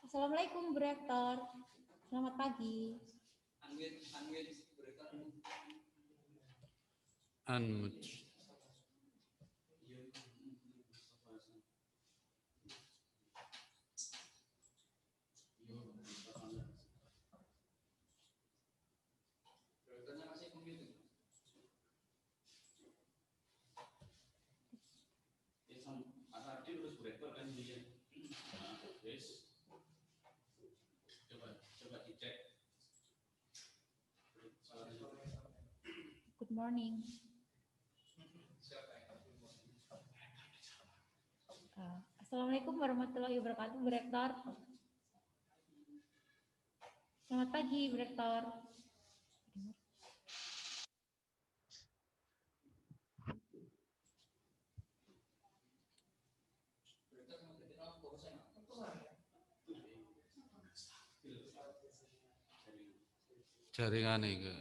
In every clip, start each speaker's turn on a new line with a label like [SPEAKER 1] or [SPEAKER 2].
[SPEAKER 1] Assalamualaikum Bu Rektor. Selamat pagi.
[SPEAKER 2] Unmute.
[SPEAKER 1] Good morning. Assalamualaikum warahmatullahi wabarakatuh, Bu Rektor. Selamat pagi, Bu Rektor.
[SPEAKER 2] Jaringan itu.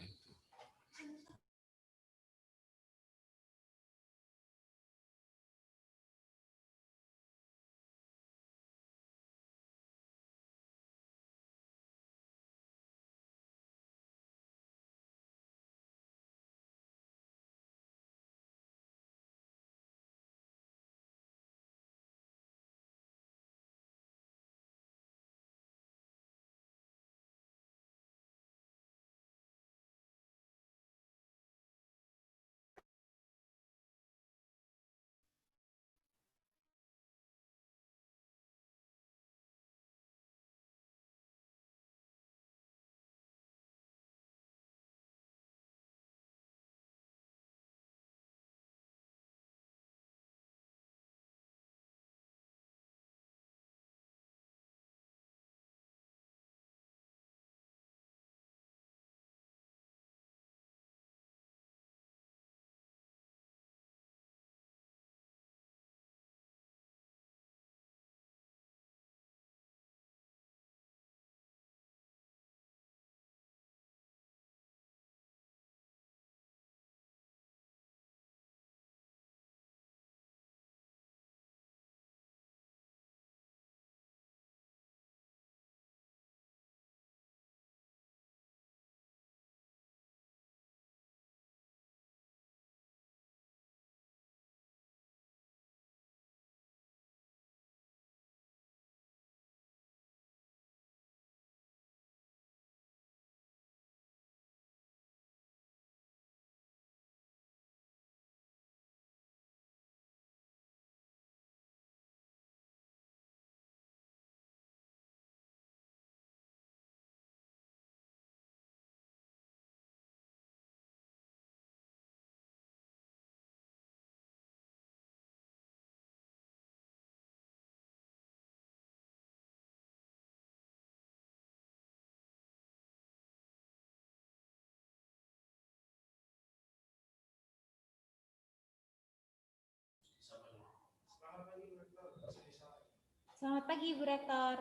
[SPEAKER 1] Selamat pagi, Bu Rektor.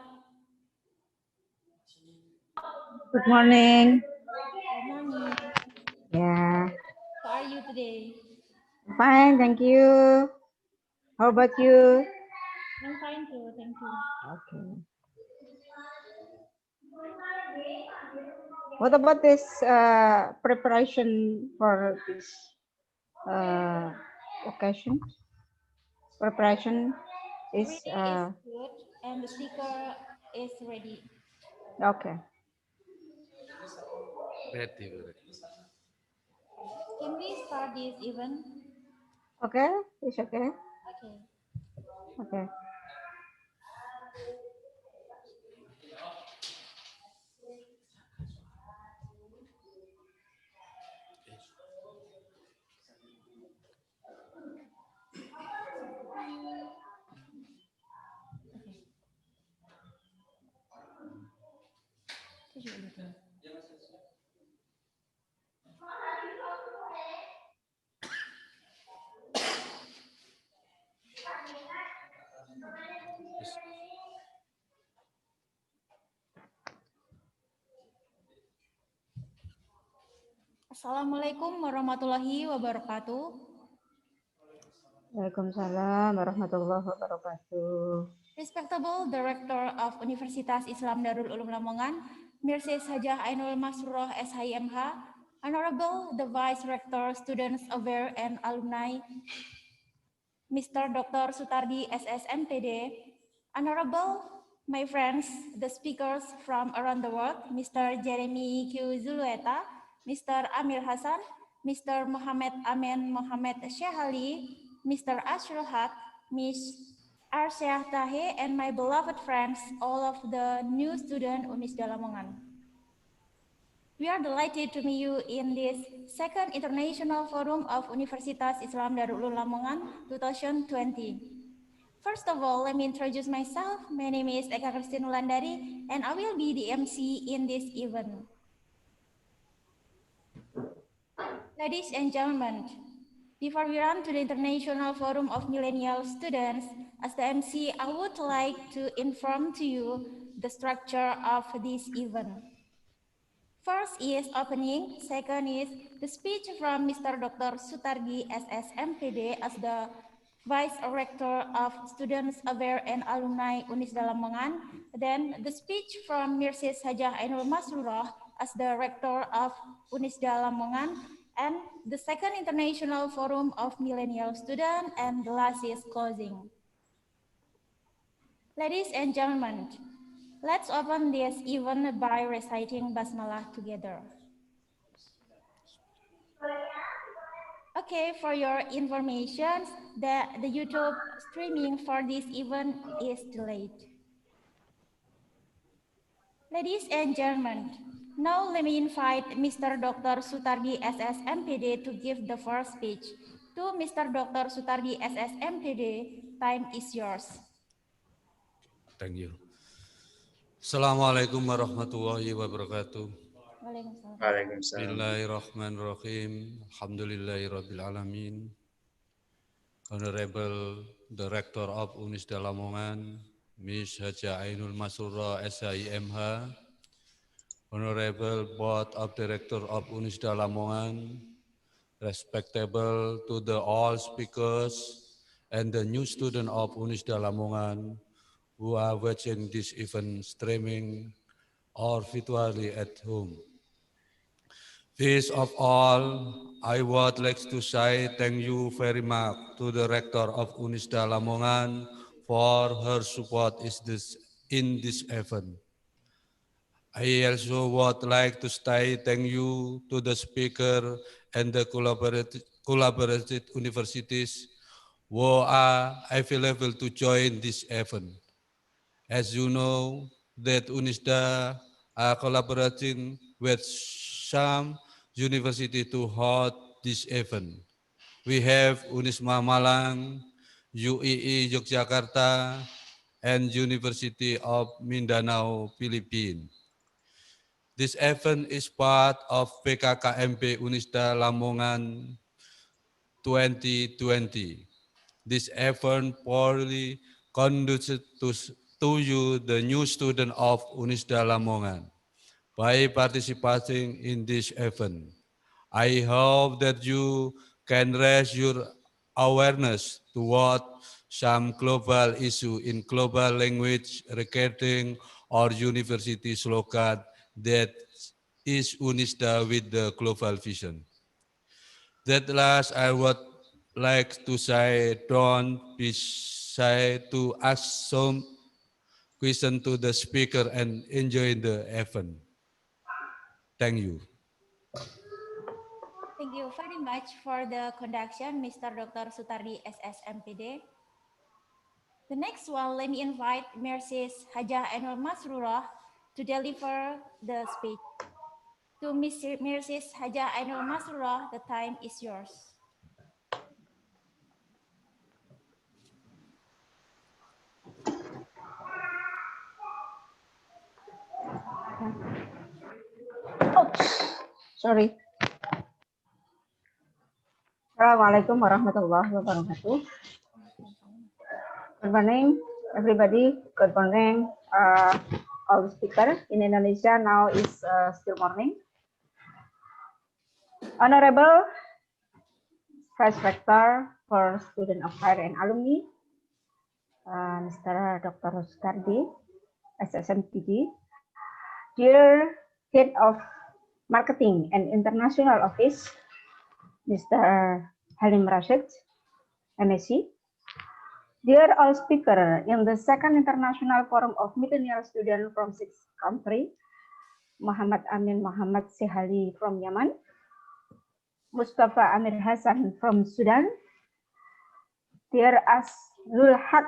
[SPEAKER 3] Good morning.
[SPEAKER 1] Good morning.
[SPEAKER 3] Yeah,
[SPEAKER 1] How are you today?
[SPEAKER 3] fine, thank you. How about you?
[SPEAKER 1] I'm fine too, thank you.
[SPEAKER 3] Okay. What about this preparation for this occasion? Preparation is
[SPEAKER 1] Really is good, and the speaker is ready.
[SPEAKER 3] okay.
[SPEAKER 2] Ready.
[SPEAKER 1] Can we start this event?
[SPEAKER 3] Okay, it's okay.
[SPEAKER 1] Okay.
[SPEAKER 3] Okay.
[SPEAKER 1] Assalamualaikum warahmatullahi wabarakatuh.
[SPEAKER 3] Waalaikumsalam warahmatullahi wabarakatuh.
[SPEAKER 1] Respectable Director of Universitas Islam Darul Ulum Lamongan, Mrs. Hajah Ainul Masroh SHMH, Honorable the Vice Rector, Students Aware and Alumni, Mr. Dr. Sutardi SSMPD, Honorable my friends, the speakers from around the world, Mr. Jeremy Q. Zulueta, Mr. Amir Hassan, Mr. Mohammed Amen Mohammed Syahali, Mr. Ashrul Haq, Ms. Arsyah Tahe, and my beloved friends, all of the new student Unisda Lamongan. We are delighted to meet you in this second International Forum of Universitas Islam Darul Ulum Lamongan 2020. First of all, let me introduce myself. My name is Eka Christine Wulandari, and I will be the MC in this event. Ladies and gentlemen, before we run to the International Forum of Millennial Students, as the MC, I would like to inform to you the structure of this event. First is opening, second is the speech from Mr. Dr. Sutardi SSMPD as the Vice Rector of Students Aware and Alumni Unisda Lamongan. Then the speech from Mrs. Hajah Ainul Masroh as the Rector of Unisda Lamongan. And the second International Forum of Millennial Students, and the last is closing. Ladies and gentlemen, let's open this event by reciting Basmalah together. Okay, for your information, the YouTube streaming for this event is delayed. Ladies and gentlemen, now let me invite Mr. Dr. Sutardi SSMPD to give the first speech. To Mr. Dr. Sutardi SSMPD, time is yours.
[SPEAKER 2] Thank you. Assalamualaikum warahmatullahi wabarakatuh.
[SPEAKER 4] Waalaikumsalam.
[SPEAKER 2] Bismillahirrahmanirrahim. Alhamdulillahirabbil alamin. Honorable Director of Unisda Lamongan, Ms. Hajah Ainul Masroh SHMH, Honorable Board of Director of Unisda Lamongan, respectable to the all speakers and the new student of Unisda Lamongan who are watching this event streaming or virtually at home. First of all, I would like to say thank you very much to the Rector of Unisda Lamongan for her support in this event. I also would like to say thank you to the speaker and the collaborative universities who are available to join this event. As you know, that Unisda are collaborating with some university to hold this event. We have Unisma Malang, UII Yogyakarta, and University of Mindanao, Philippines. This event is part of PKKMP Unisda Lamongan 2020. This event poorly conducive to you, the new student of Unisda Lamongan. By participating in this event, I hope that you can raise your awareness toward some global issue in global language recording or university slogan that is Unisda with the global vision. That last, I would like to say, don't be shy to ask some question to the speaker and enjoy the event. Thank you.
[SPEAKER 1] Thank you very much for the conduction, Mr. Dr. Sutardi SSMPD. The next one, let me invite Mrs. Hajah Ainul Masroh to deliver the speech. To Mrs. Hajah Ainul Masroh, the time is yours.
[SPEAKER 3] Sorry. Assalamualaikum warahmatullahi wabarakatuh. Good morning, everybody. Good morning, all speakers in Indonesia. Now is still morning. Honorable Vice Rector for Student Affairs and Alumni, Mr. Dr. Ruskardi, SSMPG, dear Head of Marketing and International Office, Mr. Halim Rashid, MSc, dear all speakers in the second International Forum of Millenial Students from 6 countries, Muhammad Amin Muhammad Sehali from Yemen, Mustafa Amir Hassan from Sudan, dear Azrul Haq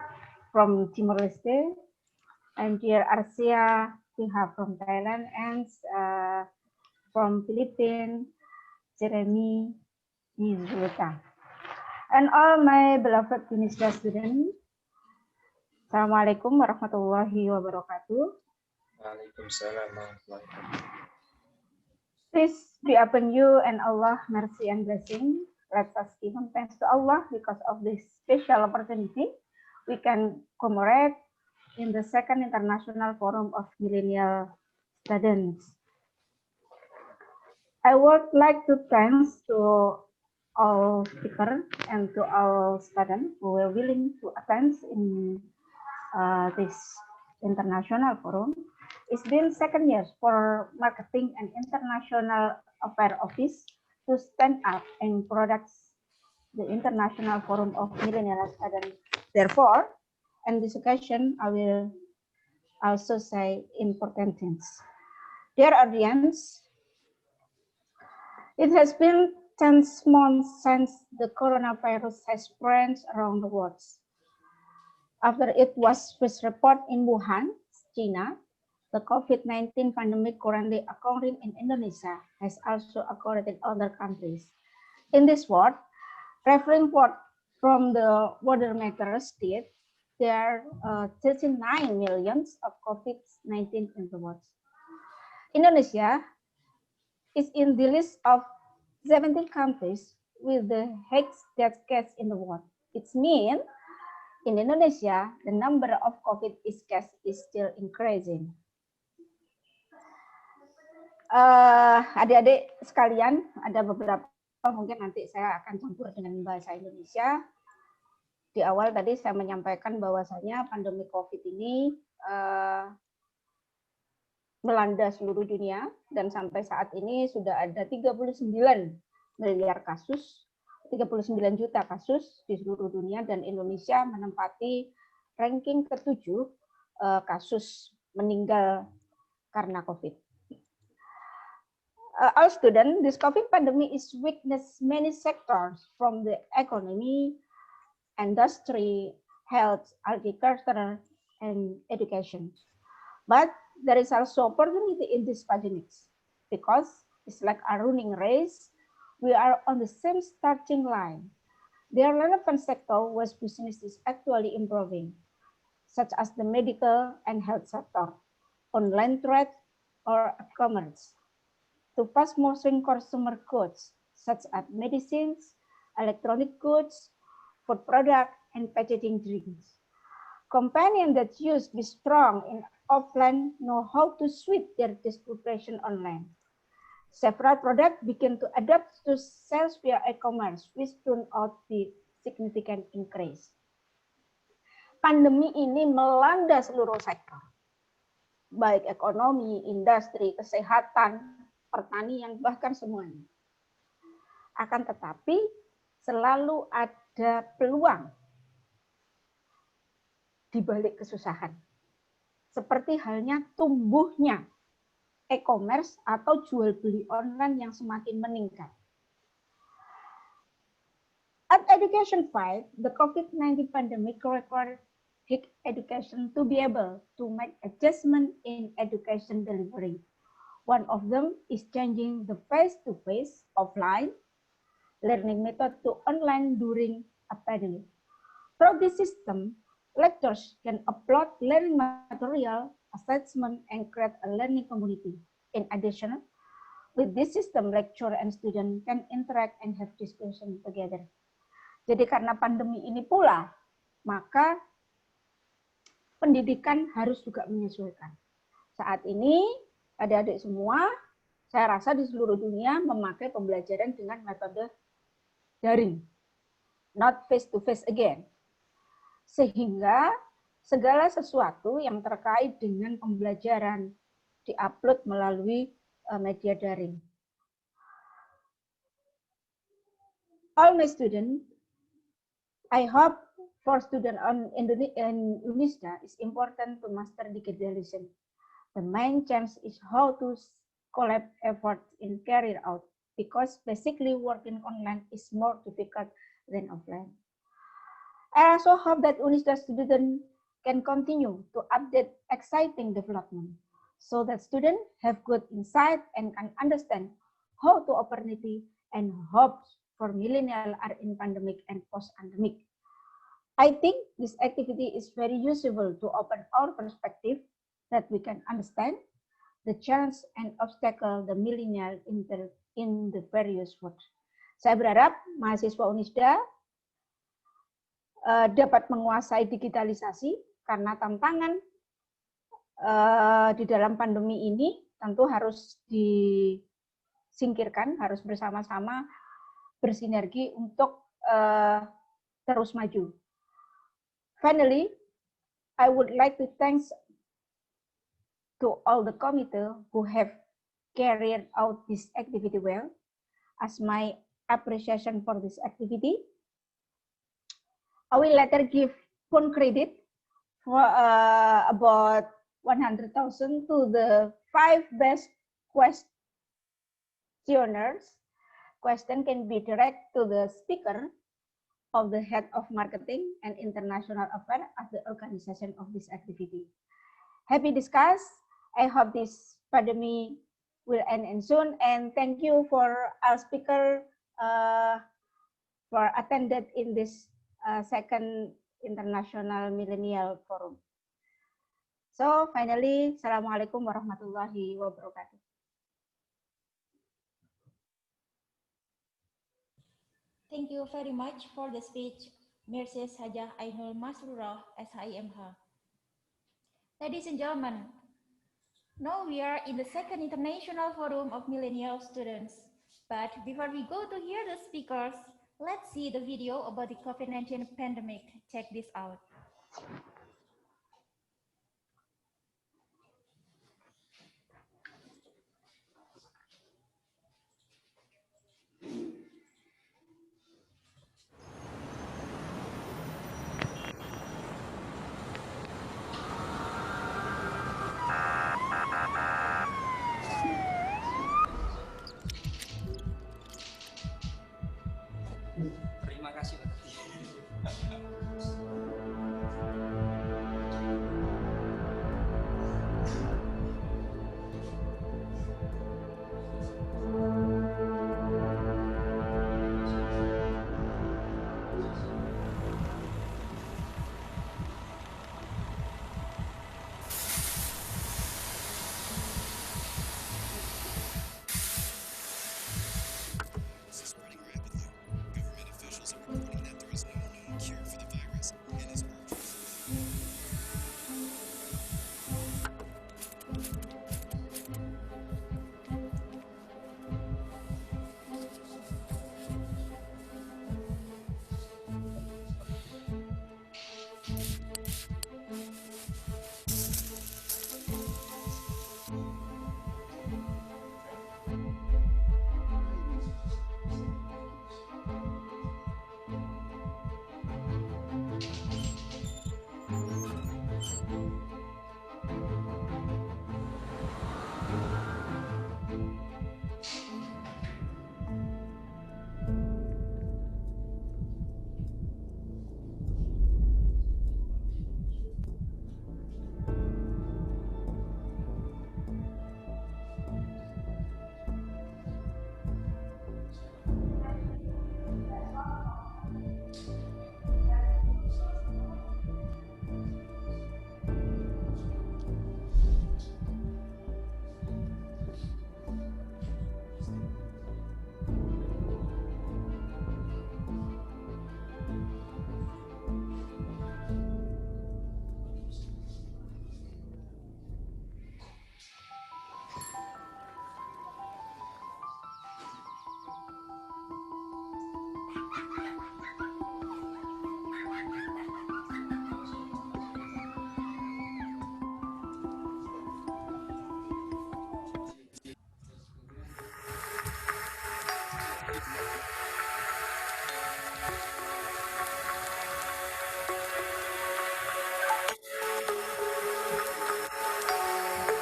[SPEAKER 3] from Timor-Leste, and dear Arsia Tiha from Thailand, and from Philippines, Jeremy Izulta. And all my beloved UNISTA students, Assalamualaikum warahmatullahi wabarakatuh.
[SPEAKER 4] Waalaikumsalam warahmatullahi wabarakatuh.
[SPEAKER 3] Peace be upon you and Allah, mercy and blessing. Let us give thanks to Allah because of this special opportunity we can commemorate in the second International Forum of Millennial Students. I would like to thanks to all speakers and to all students who were willing to attend in this international forum. It's been 2 years for Marketing and International Affairs Office to stand up and product the International Forum of Millennial Students. Therefore, in this occasion, I will also say important things. Dear audience, it has been 10 months since the coronavirus has spread around the world. After it was first reported in Wuhan, China, the COVID-19 pandemic currently occurring in Indonesia has also occurred in other countries. In this world, referring from the World Matter state, there are 39 million of COVID-19 in the world. Indonesia is in the list of 17 countries with the highest death case in the world. It means in Indonesia, the number of COVID cases is still increasing. Adik-adik sekalian, ada beberapa mungkin nanti saya akan campur dengan bahasa Indonesia. Di awal tadi saya menyampaikan bahwasanya pandemi COVID ini melanda seluruh dunia dan sampai saat ini sudah ada 39 miliar kasus, 39 juta kasus di seluruh dunia dan Indonesia menempati ranking ke-7 kasus meninggal karena COVID. All students, this COVID pandemic is witness many sectors from the economy, industry, health, agriculture, and education. But there is also opportunity in this pandemic because it's like a running race. We are on the same starting line. Their relevant sector where business is actually improving, such as the medical and health sector, online trade, or commerce. To fast-moving consumer goods, such as medicines, electronic goods, food products, and packaging drinks. Companies that used to be strong in offline know how to switch their distribution online. Several products begin to adapt to sales via e-commerce, which turned out to be significant increase. Pandemi ini melanda seluruh sektor, baik ekonomi, industri, kesehatan, pertanian, bahkan semuanya. Akan tetapi selalu ada peluang di balik kesusahan. Seperti halnya tumbuhnya e-commerce atau jual beli online yang semakin meningkat. At education fight, the COVID-19 pandemic required education to be able to make adjustment in education delivery. One of them is changing the face-to-face offline learning method to online during a pandemic. Through this system, lecturers can upload learning material, assessment, and create a learning community. In addition, with this system, lecturer and student can interact and have discussion together. Jadi karena pandemi ini pula, maka pendidikan harus juga menyesuaikan. Saat ini, adik-adik semua, saya rasa di seluruh dunia memakai pembelajaran dengan metode daring. not face-to-face again. Sehingga segala sesuatu yang terkait dengan pembelajaran diupload melalui media daring. All my students, I hope for students in Indonesia, it's important to master digitalization. The main challenge is how to collect efforts in carry out, because basically working online is more difficult than offline. I also hope that Unisda students can continue to update exciting development so that students have good insight and can understand how to opportunity and hopes for millennials are in pandemic and post-pandemic. I think this activity is very useful to open our perspective that we can understand the challenge and obstacle the millennial in the various world. Saya berharap mahasiswa Unisda dapat menguasai digitalisasi, karena tantangan di dalam pandemi ini tentu harus disingkirkan, harus bersama-sama bersinergi untuk terus maju. Finally, I would like to thank to all the committee who have carried out this activity well. As my appreciation for this activity, I will later give full credit for about 100,000 to the 5 best questioners. Question can be direct to the speaker of the head of marketing and international affairs at the organization of this activity. Happy discuss. I hope this pandemic will end soon, and thank you for our speaker for attended in this second International Millenial Forum. So finally, Assalamualaikum warahmatullahi wabarakatuh.
[SPEAKER 1] Thank you very much for the speech, Mrs. Hajah Ainul Masrurah, SIMH. Ladies and gentlemen, now we are in the second International Forum of Millennial Students. But before we go to hear the speakers, let's see the video about the COVID-19 pandemic. Check this out.
[SPEAKER 5] Terima kasih, Pak Tati.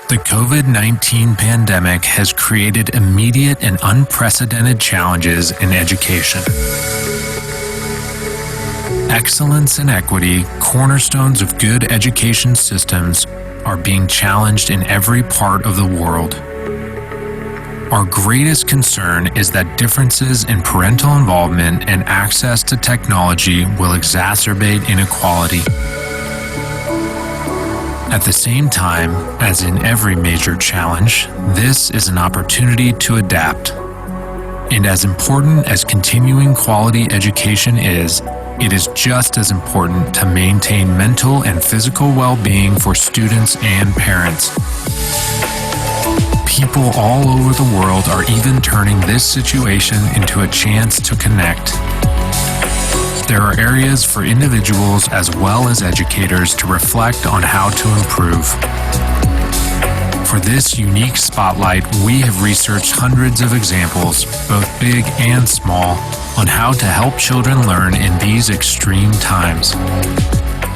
[SPEAKER 5] The COVID-19 pandemic has created immediate and unprecedented challenges in education. Excellence and equity, cornerstones of good education systems, are being challenged in every part of the world. Our greatest concern is that differences in parental involvement and access to technology will exacerbate inequality. At the same time, as in every major challenge, this is an opportunity to adapt. And as important as continuing quality education is, it is just as important to maintain mental and physical well-being for students and parents. People all over the world are even turning this situation into a chance to connect. There are areas for individuals as well as educators to reflect on how to improve. For this unique spotlight, we have researched hundreds of examples, both big and small, on how to help children learn in these extreme times.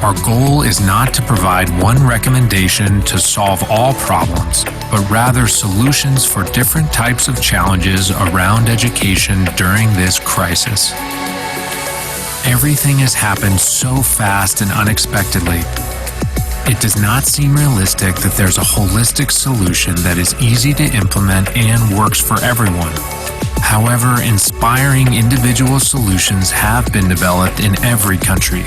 [SPEAKER 5] Our goal is not to provide one recommendation to solve all problems, but rather solutions for different types of challenges around education during this crisis. Everything has happened so fast and unexpectedly. It does not seem realistic that there's a holistic solution that is easy to implement and works for everyone. However, inspiring individual solutions have been developed in every country,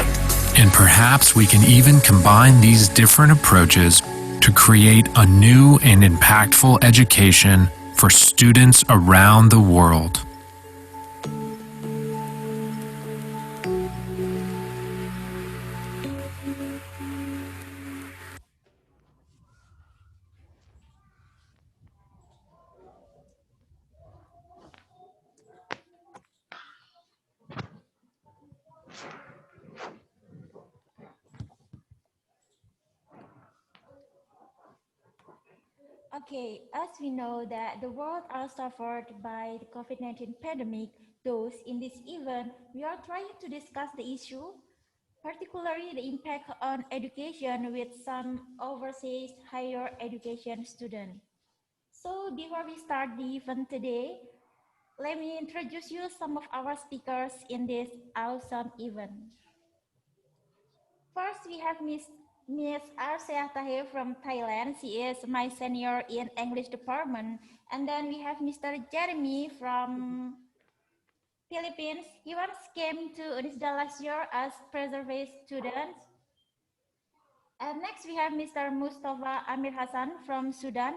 [SPEAKER 5] and perhaps we can even combine these different approaches to create a new and impactful education for students around the world.
[SPEAKER 1] Okay, as we know that the world are suffered by the COVID-19 pandemic, those in this event, we are trying to discuss the issue, particularly the impact on education with some overseas higher education students. So before we start the event today, let me introduce you some of our speakers in this awesome event. First, we have Miss Arsia Tahir from Thailand. She is my senior in English department. And then we have Mr. Jeremy from Philippines. He once came to Unisda last year as preservation student. And next we have Mr. Mustafa Amir Hassan from Sudan.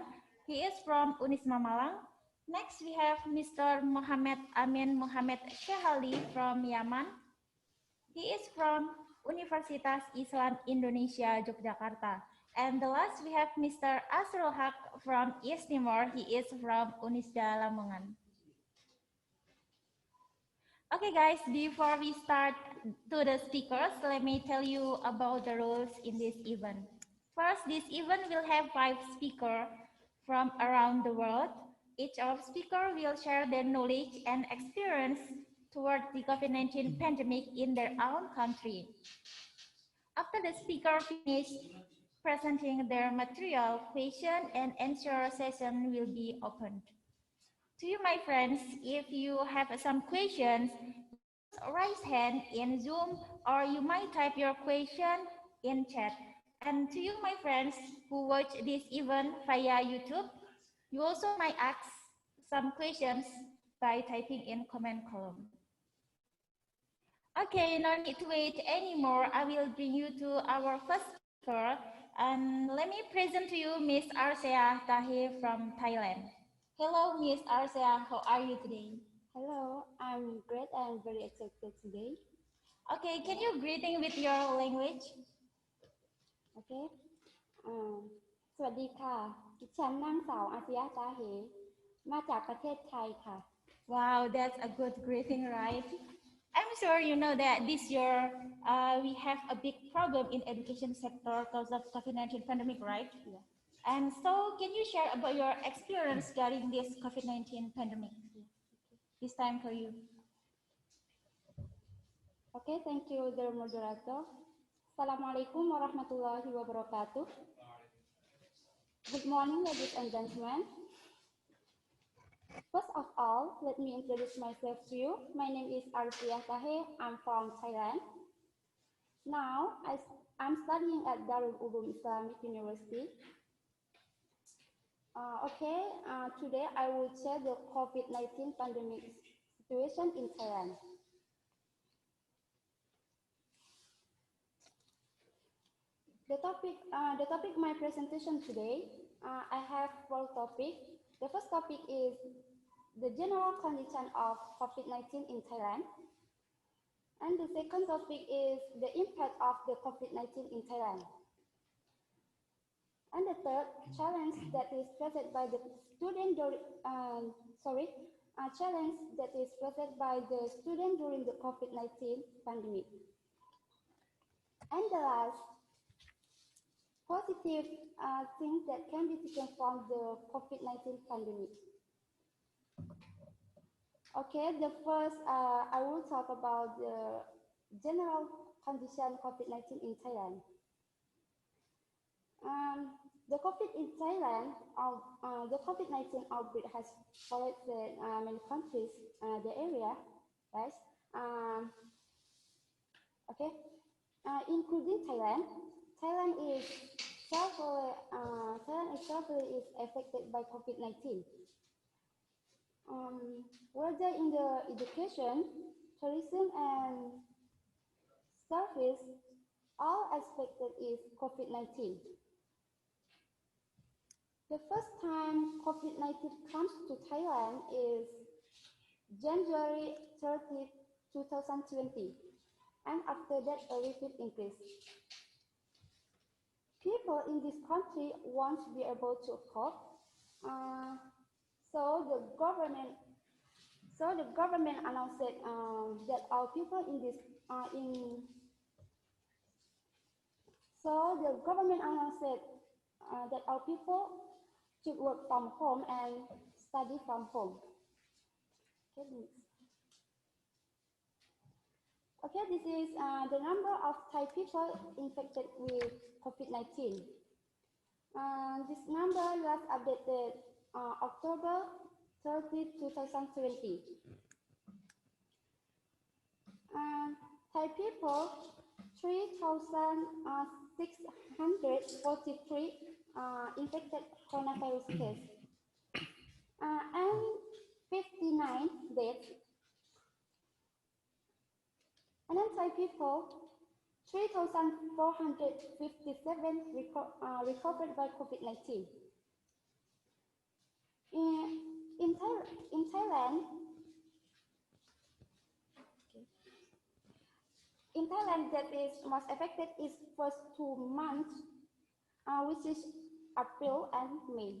[SPEAKER 1] He is from Unisma Malang. Next we have Mr. Mohammed Amin Mohammed Shehali from Yaman. He is from Universitas Islam Indonesia, Yogyakarta. And the last we have Mr. Asrul Haq from East Timor. He is from Unisda Lamongan. Okay guys, before we start to the speakers, let me tell you about the rules in this event. First, this event will have 5 speakers from around the world. Each of speaker will share their knowledge and experience toward the COVID-19 pandemic in their own country. After the speaker finishes presenting their material, question and answer session will be opened. To you, my friends, if you have some questions, use raise hand in Zoom or you might type your question in chat. And to you, my friends who watch this event via YouTube, you also might ask some questions by typing in comment column. Okay, no need to wait anymore. I will bring you to our first speaker. And let me present to you Miss Arsia Tahir from Thailand. Hello, Miss Arsia. How are you today?
[SPEAKER 6] Hello, I'm great and very excited today.
[SPEAKER 1] Okay, can you greeting with your language?
[SPEAKER 6] Okay. สวัสดีค่ะ ดิฉันนางสาวอาซิยะตาเหมาจากประเทศไทยค่ะ
[SPEAKER 1] Wow, that's a good greeting, right? I'm sure you know that this year we have a big problem in education sector because of COVID-19 pandemic, right?
[SPEAKER 6] Yeah.
[SPEAKER 1] And so can you share about your experience during this COVID-19 pandemic? This time for you.
[SPEAKER 6] Okay, thank you, the moderator. Assalamualaikum warahmatullahi wabarakatuh. Good morning, ladies and gentlemen. First of all, let me introduce myself to you. My name is Arifia Tahe. I'm from Thailand. Now, I'm studying at Darul Uloom Islamic University. Today I will share the COVID-19 pandemic situation in Thailand. The topic of my presentation today, I have 4 topics. The first topic is the general condition of COVID-19 in Thailand. And the second topic is the impact of the COVID-19 in Thailand. And the third challenge that is presented by the student challenge that is presented by the student during the COVID-19 pandemic. And the last positive things that can be taken from the COVID-19 pandemic. Okay, the first I will talk about the general condition COVID-19 in Thailand. The COVID-19 outbreak has affected many countries, the area, right? Including Thailand. Thailand is severely affected by COVID-19. Whether in the education, tourism, and service, all affected is COVID-19. The first time COVID-19 comes to Thailand is January 30, 2020, and after that a rapid increase. People in this country want to be able to cope, so the government announced that our people in this that our people should work from home and study from home. Okay, this is the number of Thai people infected with COVID-19. This number was updated October 30, 2020. Thai people, 3,643 infected coronavirus cases, and 59 deaths. And then Thai people, 3,457 recovered by COVID-19. In Thailand, that is most affected is first 2 months, which is April and May.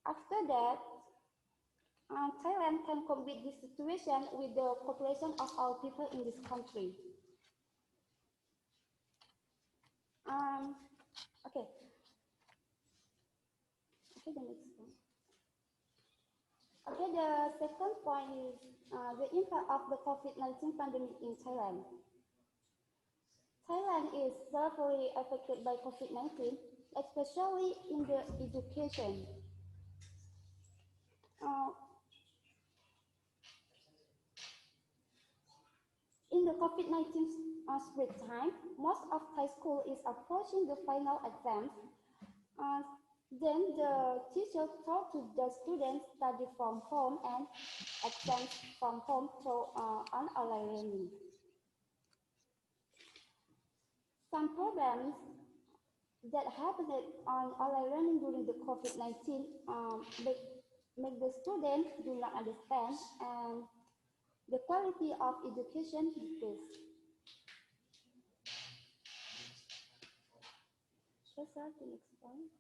[SPEAKER 6] After that, Thailand can cope with this situation with the cooperation of our people in this country. The next one. The second point is the impact of the COVID-19 pandemic in Thailand. Thailand is severely affected by COVID-19, especially in the education. In the COVID-19 spread time, most of Thai school is approaching the final exams. Then the teacher taught to the students study from home and exams from home through online learning. Some problems that happened on online learning during the COVID-19 make the students do not understand, and the quality of education decreased. The next one.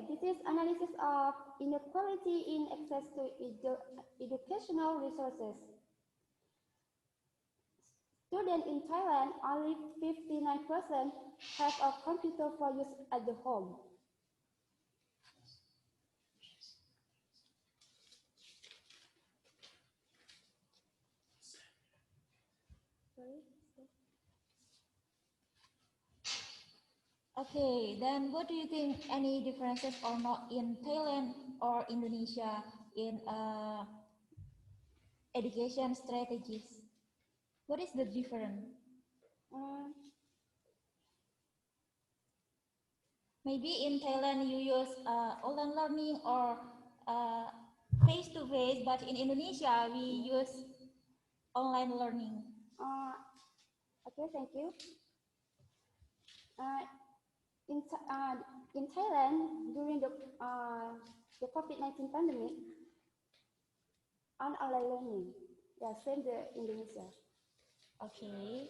[SPEAKER 6] This is analysis of inequality in access to educational resources. Students in Thailand, only 59% have a computer for use at the home.
[SPEAKER 1] Okay, then what do you think any differences or not in Thailand or Indonesia in education strategies? What is the difference? Maybe in Thailand you use online learning or face-to-face, but in Indonesia we use online learning.
[SPEAKER 6] Okay, thank you. In Thailand, during the COVID-19 pandemic, online learning, yeah, same the Indonesia.
[SPEAKER 1] Okay.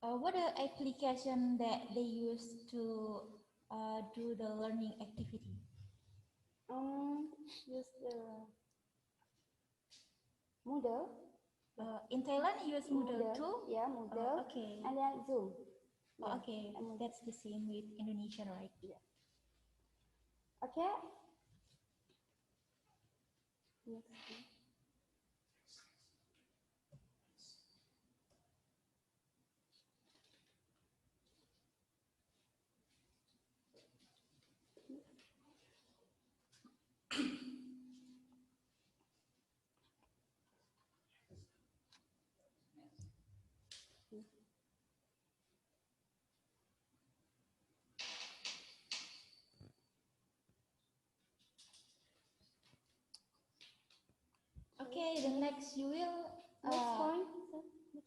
[SPEAKER 1] What are application that they use to do the learning activity?
[SPEAKER 6] Use the Moodle.
[SPEAKER 1] In Thailand, you use Moodle too?
[SPEAKER 6] Yeah, Moodle.
[SPEAKER 1] Okay.
[SPEAKER 6] And then Zoom.
[SPEAKER 1] Yeah. Okay, that's the same with Indonesia, right?
[SPEAKER 6] Yeah. Okay. Next one.
[SPEAKER 1] Okay, the next you will
[SPEAKER 6] Next point.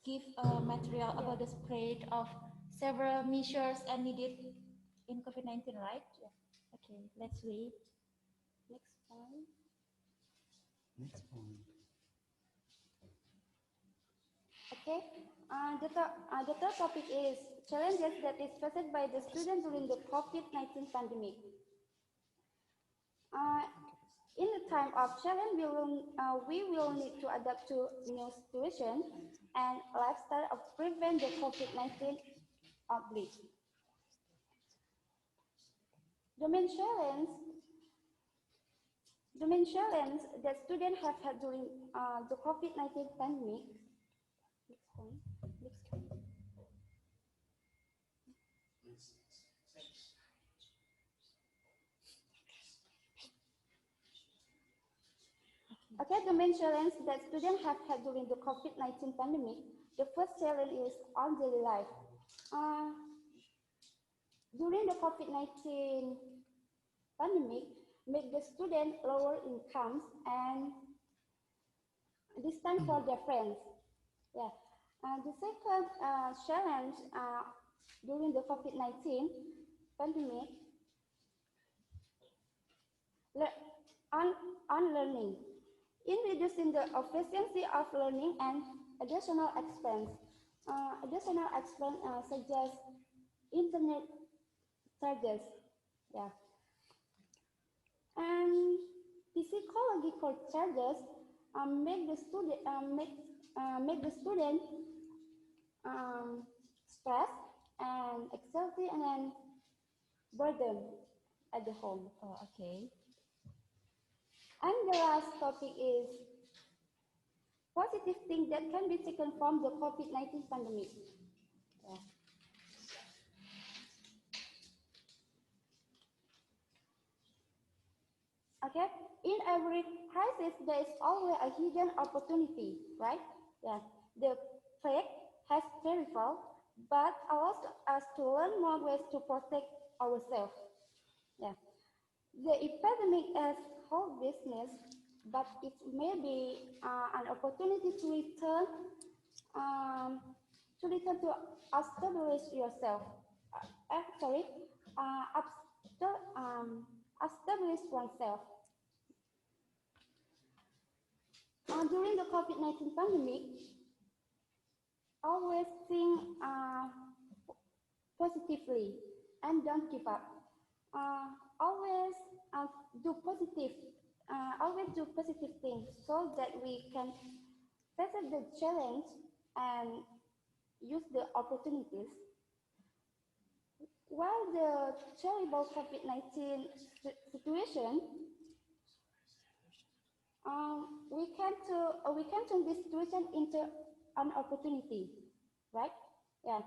[SPEAKER 1] give material about the spread of several measures and needed in COVID-19, right?
[SPEAKER 6] Yeah.
[SPEAKER 1] Okay, let's read.
[SPEAKER 6] Next point.
[SPEAKER 2] Next point.
[SPEAKER 6] Okay. The third topic is challenges that is faced by the students during the COVID-19 pandemic. In the time of challenge, we will need to adapt to new situation and lifestyle of prevent the COVID-19 outbreak. The main challenge that students have had during the COVID-19 pandemic. Next point. Next point. Okay, the main challenge that students have had during the COVID-19 pandemic, the first challenge is on daily life. During the COVID-19 pandemic, make the student lower incomes and distance for their friends. Yeah. The second challenge during the COVID-19 pandemic, unlearning. In reducing the efficiency of learning and additional expense such as internet charges, yeah, and psychological charges make the student stress and anxiety and then burden at the home.
[SPEAKER 1] Oh, okay.
[SPEAKER 6] And the last topic is positive things that can be taken from the COVID-19 pandemic. Yeah. Okay, in every crisis, there is always a hidden opportunity, right? Yeah, the plague has terrible, but allows us to learn more ways to protect ourselves. Yeah, the epidemic is whole business, but it may be an opportunity to return to establish yourself. Establish oneself. During the COVID-19 pandemic, always think positively and don't give up. Always do positive. Always do positive things so that we can face the challenge and use the opportunities. While the terrible COVID-19 situation, we can turn this situation into an opportunity, right? Yeah.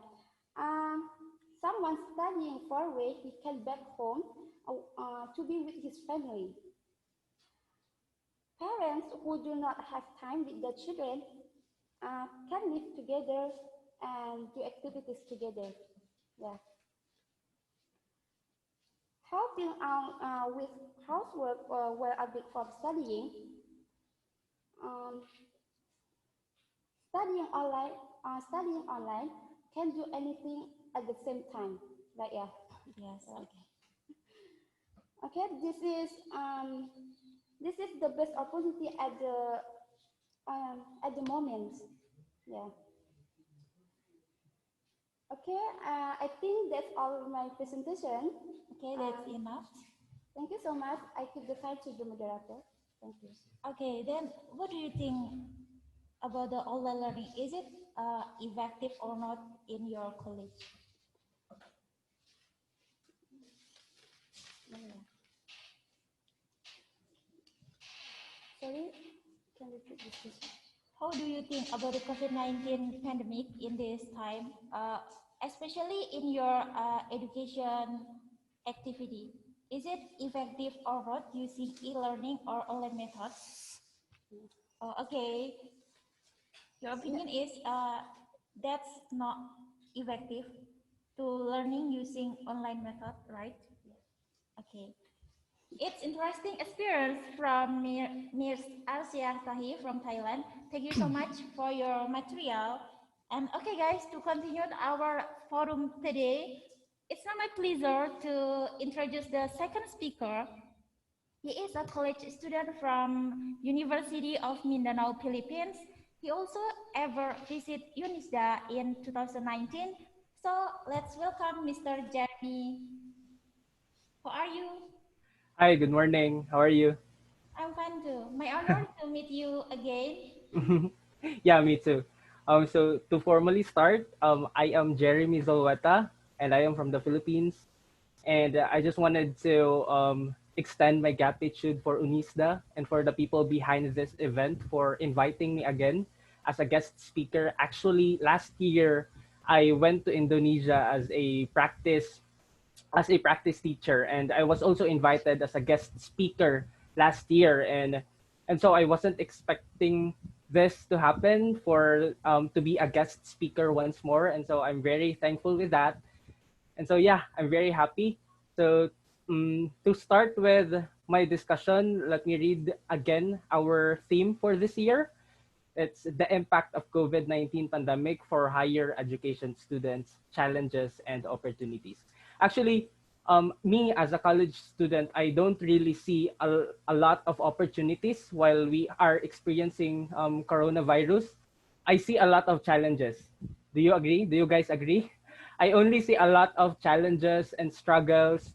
[SPEAKER 6] Someone studying far away, he can back home to be with his family. Parents who do not have time with their children can live together and do activities together. Yeah. Helping out with housework were a big for studying. Um, studying online can do anything at the same time. Right? Yeah.
[SPEAKER 1] Yes. Okay.
[SPEAKER 6] Okay. This is the best opportunity at the moment. Yeah. Okay. I think that's all my presentation.
[SPEAKER 1] Okay, that's enough.
[SPEAKER 6] Thank you so much. I give the time to the moderator. Thank you.
[SPEAKER 1] Okay, then what do you think about the online learning? Is it effective or not in your college?
[SPEAKER 6] Sorry, can you repeat this question?
[SPEAKER 1] How do you think about the COVID-19 pandemic in this time, especially in your education activity? Is it effective or not using e-learning or online methods? Okay, your opinion is that's not effective to learning using online method, right? Okay. It's interesting experience from Ms. Arsia Tahi from Thailand. Thank you so much for your material. And okay, guys, to continue our forum today, it's now my pleasure to introduce the second speaker. He is a college student from University of Mindanao, Philippines. He also ever visit UNISDA in 2019. So let's welcome Mr. Jeremy. How are you?
[SPEAKER 7] Hi, good morning. How are you?
[SPEAKER 1] I'm fine too. My honor to meet you again.
[SPEAKER 7] Yeah, me too. So to formally start, I am Jeremy Zolweta, and I am from the Philippines. And I just wanted to extend my gratitude for UNISDA and for the people behind this event for inviting me again as a guest speaker. Actually, last year, I went to Indonesia as a practice teacher, and I was also invited as a guest speaker last year, and so I wasn't expecting this to happen for to be a guest speaker once more, and so I'm very thankful with that. And so yeah, I'm very happy. So to start with my discussion, let me read again our theme for this year. It's the impact of COVID-19 pandemic for higher education students, challenges and opportunities. Actually, me as a college student, I don't really see a lot of opportunities while we are experiencing coronavirus. I see a lot of challenges. Do you agree? Do you guys agree? I only see a lot of challenges and struggles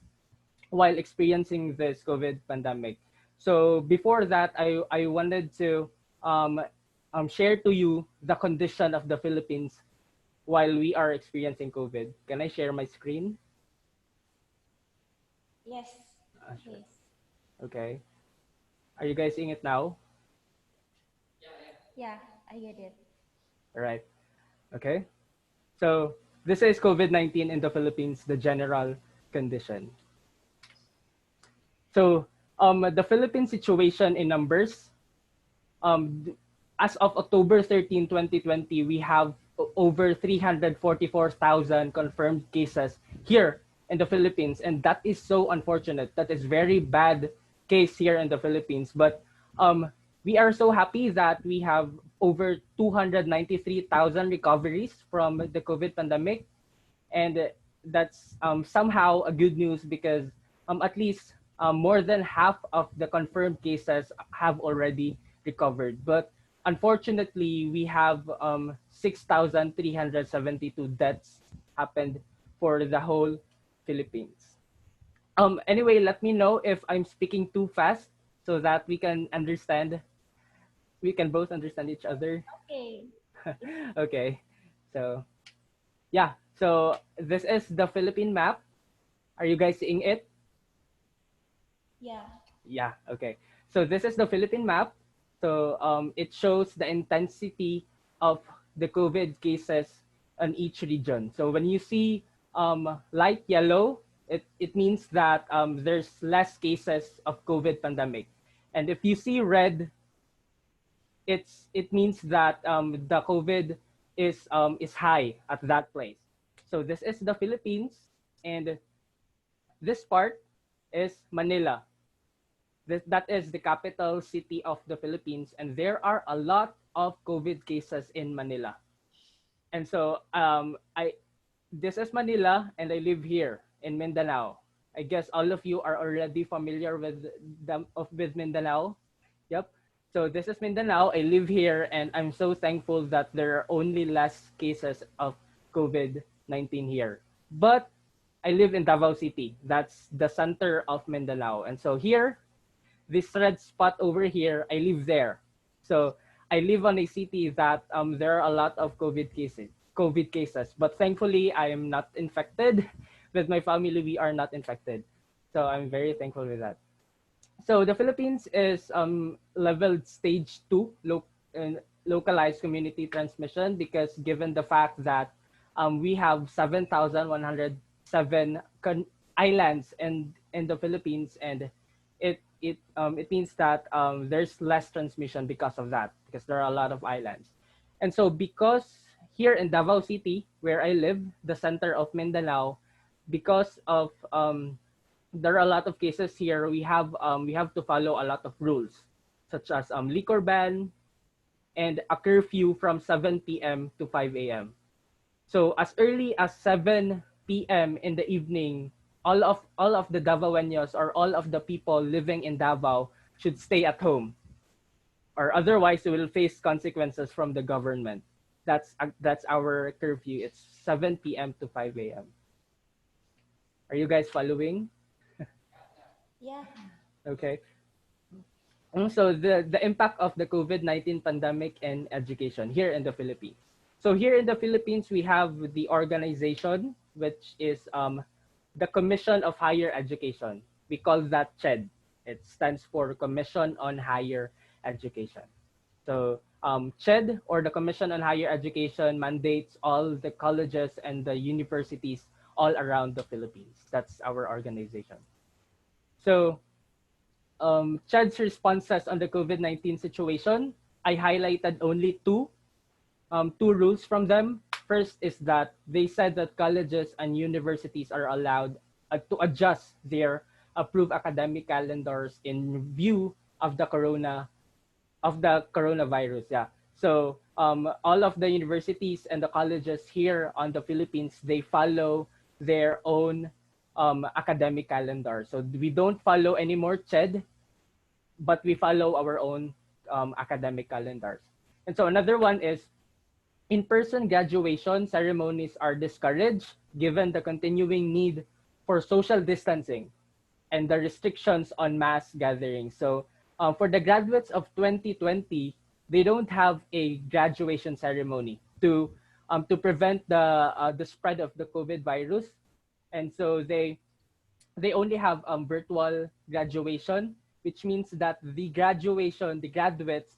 [SPEAKER 7] while experiencing this COVID pandemic. So before that, I wanted to um, share to you the condition of the Philippines while we are experiencing COVID. Can I share my screen?
[SPEAKER 1] Yes.
[SPEAKER 7] Sure.
[SPEAKER 1] Yes.
[SPEAKER 7] Okay. Are you guys seeing it now?
[SPEAKER 1] Yeah, I get it.
[SPEAKER 7] All right. Okay. So this is COVID-19 in the Philippines, the general condition. So the Philippine situation in numbers, um, as of October 13, 2020, we have over 344,000 confirmed cases here in the Philippines. And that is so unfortunate. That is very bad case here in the Philippines. But we are so happy that we have over 293,000 recoveries from the COVID pandemic. And that's somehow a good news because at least more than half of the confirmed cases have already recovered. But unfortunately, we have 6,372 deaths happened for the whole Philippines. Anyway, let me know if I'm speaking too fast so that we can both understand each other.
[SPEAKER 1] Okay.
[SPEAKER 7] Okay, so yeah, so this is the Philippine map. Are you guys seeing it?
[SPEAKER 1] Yeah.
[SPEAKER 7] Yeah, okay. So this is the Philippine map. So it shows the intensity of the COVID cases on each region. So when you see light yellow, it means that there's less cases of COVID pandemic. And if you see red, it means that the COVID is high at that place. So this is the Philippines, and this part is Manila. That is the capital city of the Philippines, and there are a lot of COVID cases in Manila. And so I this is Manila, and I live here in Mindanao. I guess all of you are already familiar with Mindanao. Yep. So this is Mindanao. I live here, and I'm so thankful that there are only less cases of COVID-19 here. But I live in Davao City. That's the center of Mindanao. And so here, this red spot over here, I live there. So I live on a city that there are a lot of COVID cases. But thankfully, I am not infected. With my family, we are not infected. So I'm very thankful with that. So the Philippines is leveled stage 2, localized community transmission, because given the fact that we have 7,107 islands in the Philippines, and it means that there's less transmission because of that, because there are a lot of islands. And so because here in Davao City, where I live, the center of Mindanao, because of there are a lot of cases here, we have to follow a lot of rules, such as liquor ban and a curfew from 7 p.m. to 5 a.m. So as early as 7 p.m. in the evening, all of the Davaoenos, or all of the people living in Davao, should stay at home, or otherwise we will face consequences from the government. That's our curfew. It's 7 p.m. to 5 a.m. Are you guys following?
[SPEAKER 1] Yeah.
[SPEAKER 7] Okay. So the impact of the COVID-19 pandemic in education here in the Philippines. So here in the Philippines, we have the organization, which is the Commission of Higher Education. We call that CHED. It stands for Commission on Higher Education. So CHED, or the Commission on Higher Education, mandates all the colleges and the universities all around the Philippines. That's our organization. So CHED's responses on the COVID-19 situation, I highlighted only two rules from them. First is that they said that colleges and universities are allowed to adjust their approved academic calendars in view of the coronavirus. Yeah. So all of the universities and the colleges here on the Philippines, they follow their own academic calendar. So we don't follow any more CHED, but we follow our own academic calendars. And so another one is in-person graduation ceremonies are discouraged given the continuing need for social distancing and the restrictions on mass gatherings. So for the graduates of 2020, they don't have a graduation ceremony to prevent the spread of the COVID virus. And so they only have virtual graduation, which means that the graduates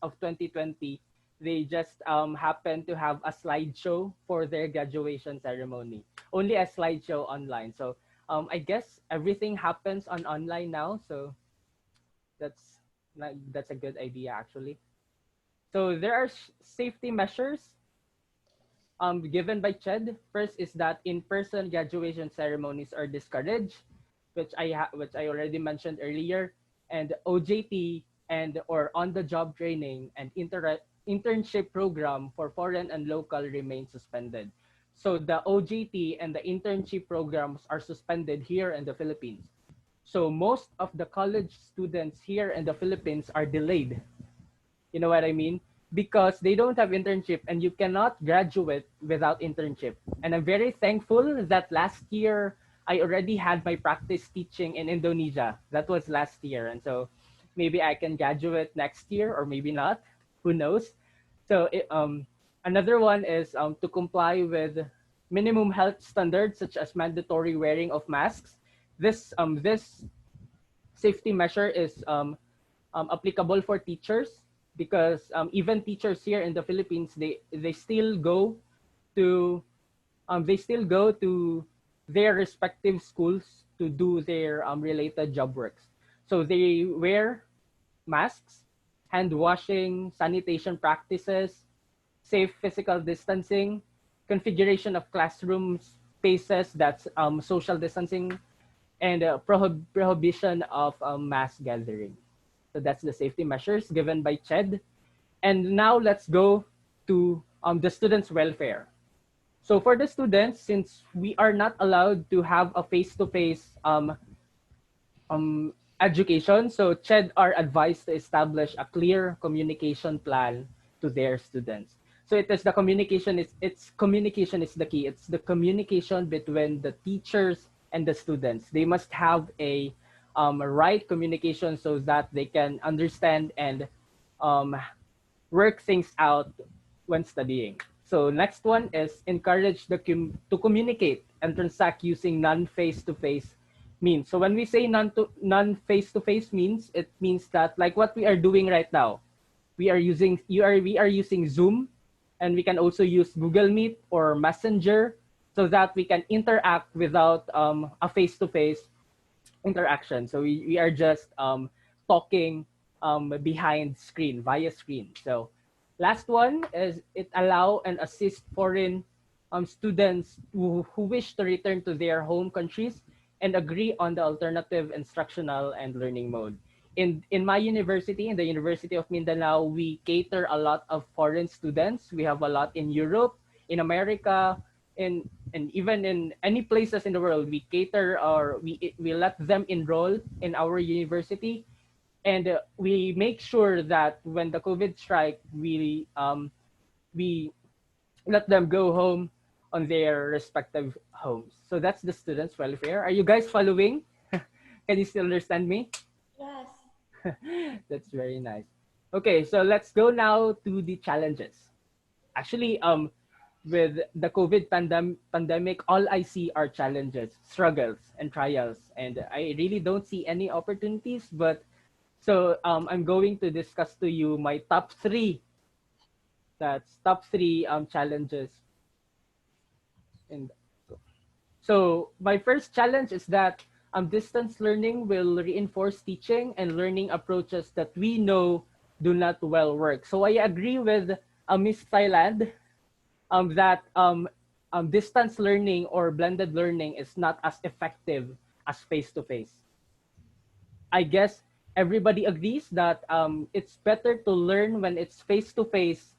[SPEAKER 7] of 2020, they just happen to have a slideshow for their graduation ceremony, only a slideshow online. So I guess everything happens on online now. So that's a good idea, actually. So there are safety measures given by CHED. First is that in-person graduation ceremonies are discouraged, which I already mentioned earlier, and OJT or on-the-job training and internship program for foreign and local remain suspended. So the OJT and the internship programs are suspended here in the Philippines. So most of the college students here in the Philippines are delayed. You know what I mean? Because they don't have internship, and you cannot graduate without internship. And I'm very thankful that last year I already had my practice teaching in Indonesia. That was last year. And so maybe I can graduate next year, or maybe not. Who knows? So another one is to comply with minimum health standards, such as mandatory wearing of masks. This safety measure is applicable for teachers, because even teachers here in the Philippines, they still go to they still go to their respective schools to do their related job works. So they wear masks, hand washing, sanitation practices, safe physical distancing, configuration of classroom spaces, that's social distancing, and prohibition of mass gathering. So that's the safety measures given by CHED. And now let's go to the students' welfare. So for the students, since we are not allowed to have a face-to-face education, so CHED are advised to establish a clear communication plan to their students. So it is the communication communication is the key. It's the communication between the teachers and the students. They must have a right communication so that they can understand and um, work things out when studying. So next one is encourage to communicate and transact using non-face-to-face means. So when we say non-face-to-face means, it means that like what we are doing right now, we are using Zoom, and we can also use Google Meet or Messenger so that we can interact without a face-to-face interaction. So we are just talking behind screen, via screen. So last one is it allow and assist foreign students who wish to return to their home countries and agree on the alternative instructional and learning mode. In my university, in the University of Mindanao, we cater a lot of foreign students. We have a lot in Europe, in America, and even in any places in the world. We cater or we let them enroll in our university, and we make sure that when the COVID strike, we let them go home on their respective homes. So that's the students' welfare. Are you guys following? Can you still understand me?
[SPEAKER 1] Yes.
[SPEAKER 7] That's very nice. Okay, so let's go now to the challenges. Actually, with the COVID pandemic, all I see are challenges, struggles, and trials, and I really don't see any opportunities. But so I'm going to discuss to you my top three. That's top three challenges. And so my first challenge is that distance learning will reinforce teaching and learning approaches that we know do not well work. So I agree with Miss Thailand that distance learning or blended learning is not as effective as face-to-face. I guess everybody agrees that it's better to learn when it's face-to-face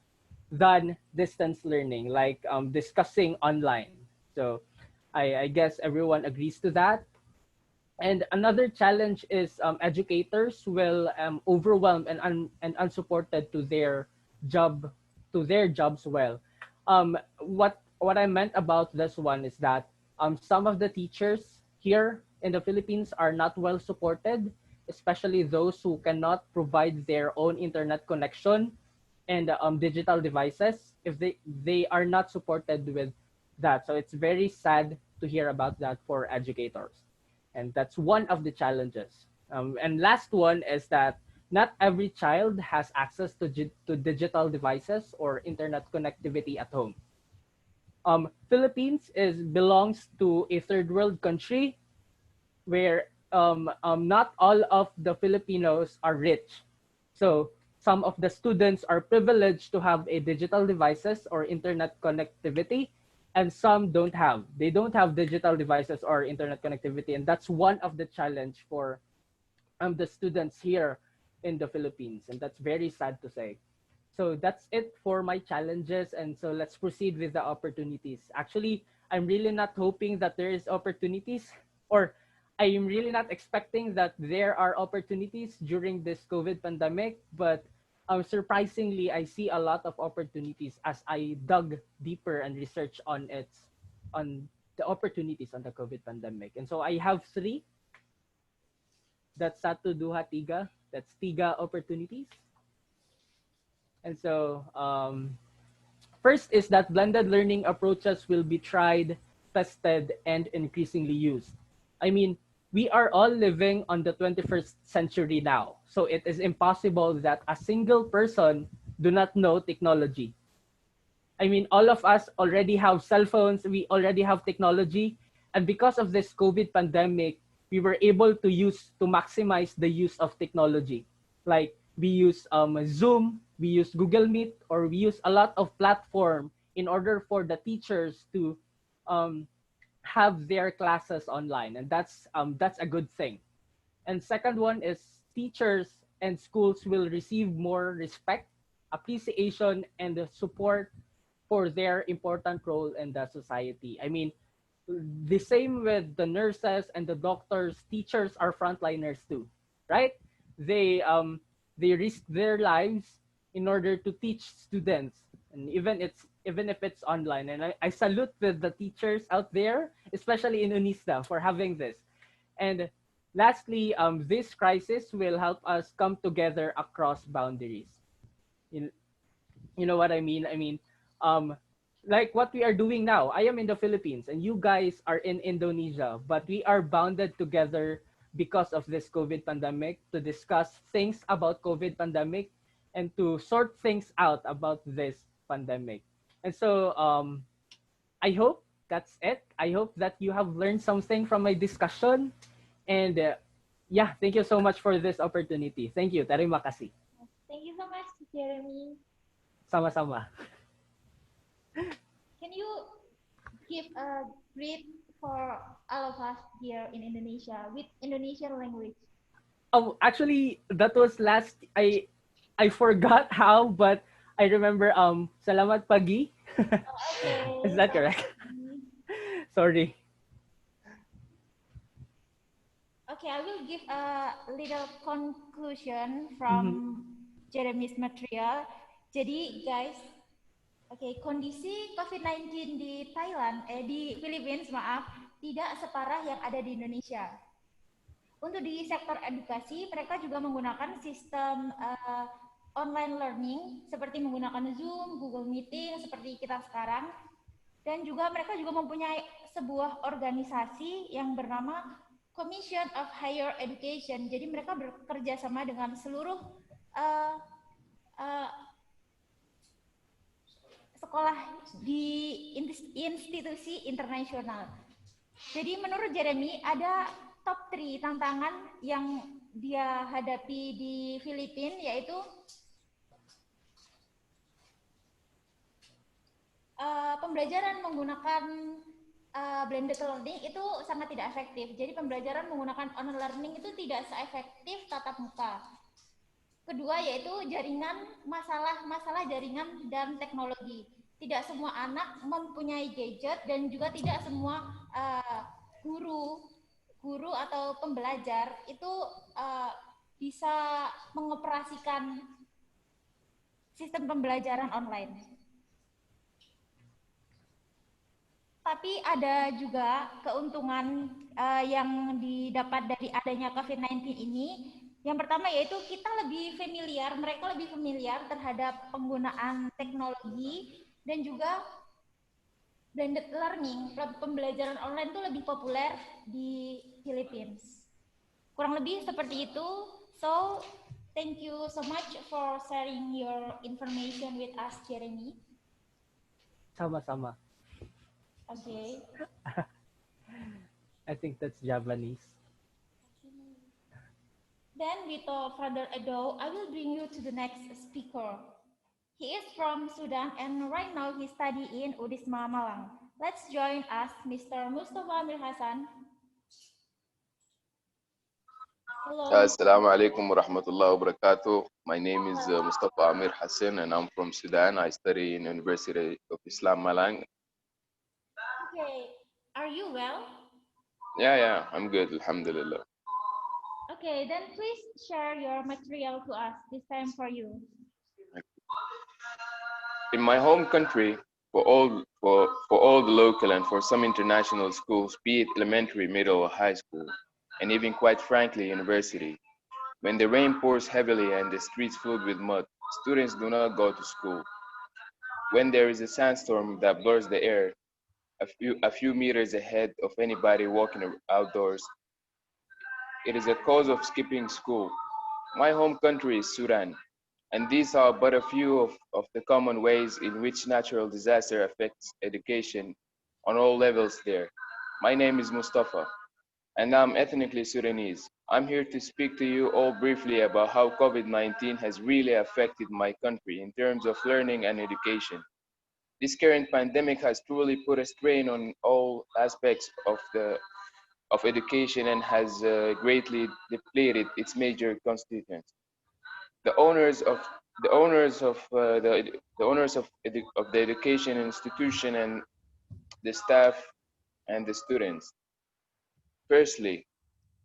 [SPEAKER 7] than distance learning, like discussing online. So I guess everyone agrees to that. And another challenge is educators will overwhelm and unsupported to their jobs well. What I meant about this one is that some of the teachers here in the Philippines are not well supported, especially those who cannot provide their own internet connection and digital devices. If they are not supported with that, so it's very sad to hear about that for educators, and that's one of the challenges. And last one is that not every child has access to digital devices or internet connectivity at home. Philippines belongs to a third world country where not all of the Filipinos are rich. So some of the students are privileged to have a digital devices or internet connectivity, and some don't have. They don't have digital devices or internet connectivity, and that's one of the challenge for the students here in the Philippines, and that's very sad to say. So that's it for my challenges, and so let's proceed with the opportunities. Actually, I'm really not hoping that there is opportunities, or I'm really not expecting that there are opportunities during this COVID pandemic, but surprisingly, I see a lot of opportunities as I dug deeper and researched on the opportunities on the COVID pandemic. And so I have three. That's Satu Duha Tiga. That's Tiga opportunities. And so first is that blended learning approaches will be tried, tested, and increasingly used. I mean, we are all living on the 21st century now. So it is impossible that a single person do not know technology. I mean, all of us already have cell phones, we already have technology. And because of this COVID pandemic, we were able to maximize the use of technology. Like we use Zoom, we use Google Meet, or we use a lot of platform in order for the teachers to um, have their classes online. And that's a good thing. And second one is teachers and schools will receive more respect, appreciation, and the support for their important role in the society. I mean, the same with the nurses and the doctors, teachers are frontliners too, right? They risk their lives in order to teach students, and even if it's online. And I salute with the teachers out there, especially in UNISDA, for having this. And lastly, this crisis will help us come together across boundaries. You, you know what I mean? I mean, um, like what we are doing now. I am in the Philippines and you guys are in Indonesia, but we are bounded together because of this COVID pandemic to discuss things about COVID pandemic and to sort things out about this pandemic. And so I hope that's it. I hope that you have learned something from my discussion. And yeah, thank you so much for this opportunity. Thank you. Terima kasih.
[SPEAKER 1] Thank you so much, Jeremy.
[SPEAKER 7] Sama-sama.
[SPEAKER 1] Can you give a greet for all of us here in Indonesia with Indonesian language?
[SPEAKER 7] Oh, actually, that was last. I forgot how, but I remember. Salamat pagi.
[SPEAKER 1] Okay.
[SPEAKER 7] Is that correct? Sorry.
[SPEAKER 1] Okay, I will give a little conclusion from Jeremy's material. Jadi, guys, kondisi COVID-19 di Thailand, di Philippines, maaf, tidak separah yang ada di Indonesia. Untuk di sektor edukasi, mereka juga menggunakan sistem online learning, seperti menggunakan Zoom, Google Meeting, seperti kita sekarang. Dan juga mereka juga mempunyai sebuah organisasi yang bernama Commission of Higher Education. Jadi mereka bekerja sama dengan seluruh sekolah di institusi internasional. Jadi menurut Jeremy ada top 3 tantangan yang dia hadapi di Filipina, yaitu pembelajaran menggunakan blended learning itu sangat tidak efektif. Jadi pembelajaran menggunakan online learning itu tidak seefektif tatap muka. Kedua yaitu masalah jaringan dan teknologi. Tidak semua anak mempunyai gadget dan juga tidak semua guru atau pembelajar itu bisa mengoperasikan sistem pembelajaran online. Tapi ada juga keuntungan yang didapat dari adanya COVID-19 ini. Yang pertama yaitu kita mereka lebih familiar terhadap penggunaan teknologi dan juga blended learning, pembelajaran online itu lebih populer di Philippines. Kurang lebih seperti itu. So, thank you so much for sharing your information with us, Jeremy.
[SPEAKER 7] Sama-sama.
[SPEAKER 1] Okay.
[SPEAKER 7] I think that's Javanese.
[SPEAKER 1] Then without further ado, I will bring you to the next speaker. He is from Sudan and right now he study in Udisma Malang. Let's join us, Mr. Mustafa Amir Hassan. Hello.
[SPEAKER 8] Assalamu alaikum wa rahmatullahi wa barakatuh. My name is Mustafa Amir Hassan and I'm from Sudan. I study in University of Islam Malang.
[SPEAKER 1] Okay, are you well?
[SPEAKER 8] Yeah, I'm good, alhamdulillah.
[SPEAKER 1] Okay, then please share your material to us, this time for you.
[SPEAKER 8] In my home country, for all the local and for some international schools, be it elementary, middle, or high school, and even quite frankly, university, when the rain pours heavily and the streets filled with mud, students do not go to school. When there is a sandstorm that blurs the air, a few meters ahead of anybody walking outdoors, it is a cause of skipping school. My home country is Sudan. and these are but a few of the common ways in which natural disaster affects education on all levels there. My name is Mustafa, and I'm ethnically Sudanese. I'm here to speak to you all briefly about how COVID-19 has really affected my country in terms of learning and education. This current pandemic has truly put a strain on all aspects of education and has greatly depleted its major constituents. The owners of the owners of the education institution and the staff and the students. Firstly,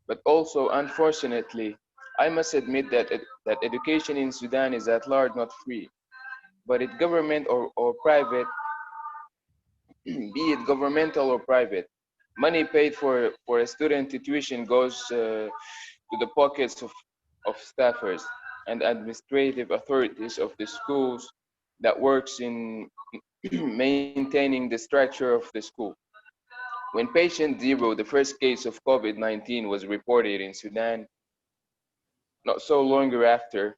[SPEAKER 8] but also unfortunately, I must admit that that education in Sudan is at large not free, but it government or private, be it governmental or private. Money paid for a student tuition goes to the pockets of staffers and administrative authorities of the schools that works in maintaining the structure of the school. When patient zero, the first case of COVID-19 was reported in Sudan, not so longer after,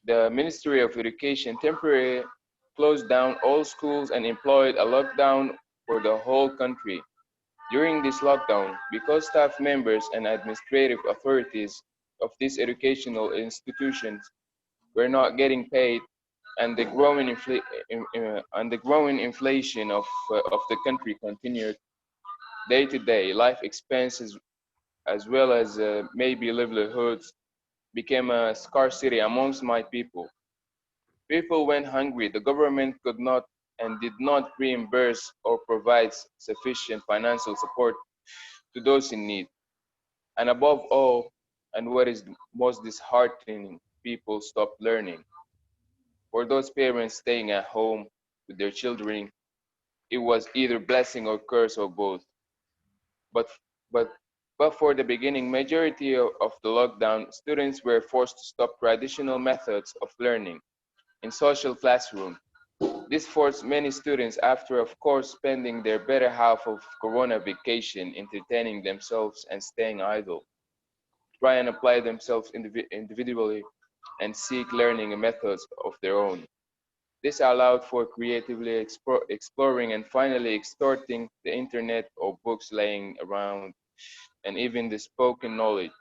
[SPEAKER 8] the Ministry of Education temporarily closed down all schools and employed a lockdown for the whole country. During this lockdown, because staff members and administrative authorities of these educational institutions were not getting paid, and the growing inflation of the country continued, day-to-day life expenses as well as maybe livelihoods became a scarcity amongst my people. People went hungry. The government could not and did not reimburse or provide sufficient financial support to those in need. And above all, and what is most disheartening, people stopped learning. For those parents staying at home with their children, it was either blessing or curse or both. But but but for the beginning majority of the lockdown, students were forced to stop traditional methods of learning in social classroom. This forced many students, after of course spending their better half of Corona vacation entertaining themselves and staying idle, try and apply themselves individually and seek learning methods of their own. This allowed for creatively exploring and finally extorting the internet or books laying around, and even the spoken knowledge,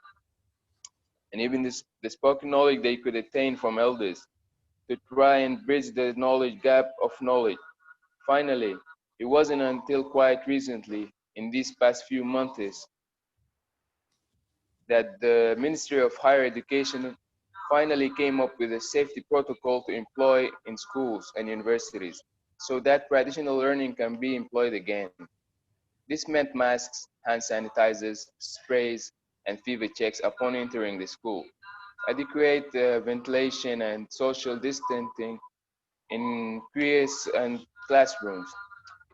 [SPEAKER 8] the spoken knowledge they could attain from elders to try and bridge the knowledge gap of knowledge. Finally, it wasn't until quite recently, in these past few months, that the Ministry of Higher Education finally came up with a safety protocol to employ in schools and universities so that traditional learning can be employed again. This meant masks, hand sanitizers, sprays, and fever checks upon entering the school, adequate ventilation and social distancing in creates and classrooms.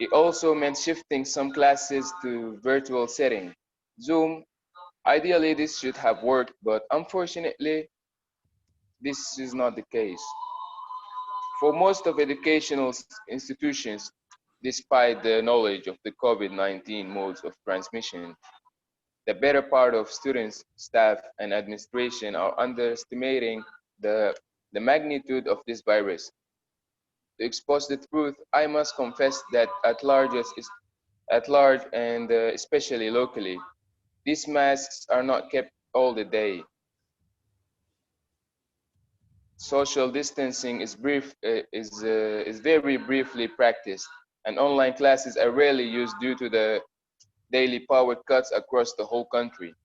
[SPEAKER 8] It also meant shifting some classes to virtual setting. Zoom, ideally this should have worked, but unfortunately this is not the case. For most of educational institutions, despite the knowledge of the COVID-19 modes of transmission, the better part of students, staff, and administration are underestimating the, the magnitude of this virus. To expose the truth, I must confess that at large and especially locally, these masks are not kept all the day. Social distancing is very briefly practiced, and online classes are rarely used due to the daily power cuts across the whole country.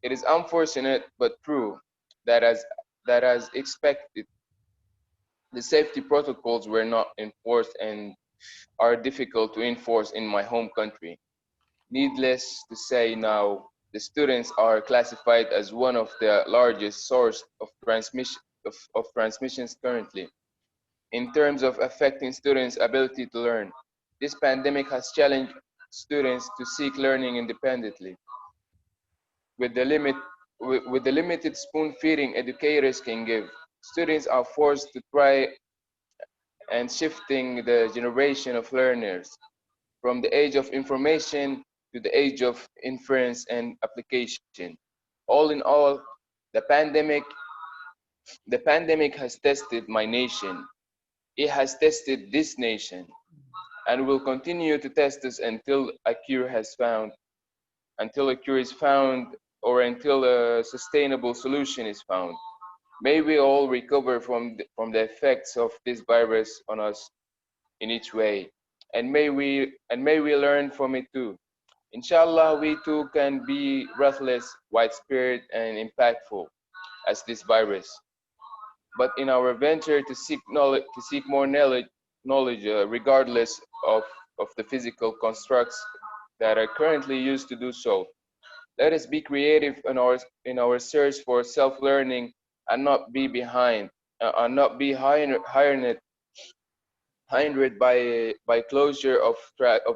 [SPEAKER 8] It is unfortunate but true that as expected, the safety protocols were not enforced and are difficult to enforce in my home country. Needless to say now, the students are classified as one of the largest source of transmissions currently. In terms of affecting students' ability to learn, this pandemic has challenged students to seek learning independently. With the with the limited spoon feeding educators can give, students are forced to try and shifting the generation of learners from the age of information to the age of inference and application. All in all, the pandemic The pandemic has tested my nation. It has tested this nation and will continue to test us until a cure is found or until a sustainable solution is found. May we all recover from the effects of this virus on us in each way, and may we learn from it too. Inshallah, we too can be ruthless, widespread, and impactful as this virus. But in our venture to seek knowledge, regardless of the physical constructs that are currently used to do so, let us be creative in our search for self-learning and not be hindered by closure of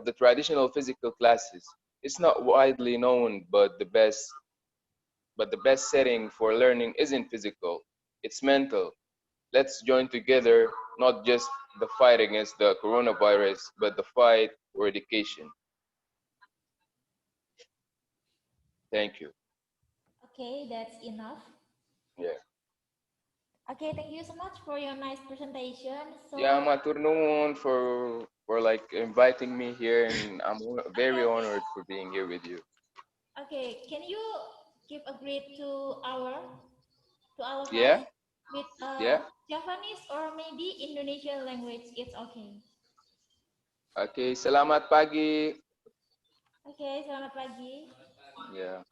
[SPEAKER 8] the traditional physical classes. It's not widely known, but the best setting for learning isn't physical, it's mental. Let's join together, not just the fight against the coronavirus, but the fight for education. Thank you.
[SPEAKER 1] Okay, that's enough.
[SPEAKER 8] Yeah.
[SPEAKER 1] Okay, thank you so much for your nice presentation. So,
[SPEAKER 8] Yeah, matur nuwun for like inviting me here, and I'm very honored for being here with you.
[SPEAKER 1] okay, can you give a greet to our
[SPEAKER 8] Yeah,
[SPEAKER 1] host with
[SPEAKER 8] yeah.
[SPEAKER 1] Japanese or maybe Indonesian language? It's okay.
[SPEAKER 8] Okay, selamat pagi.
[SPEAKER 1] Okay, selamat pagi.
[SPEAKER 8] Yeah.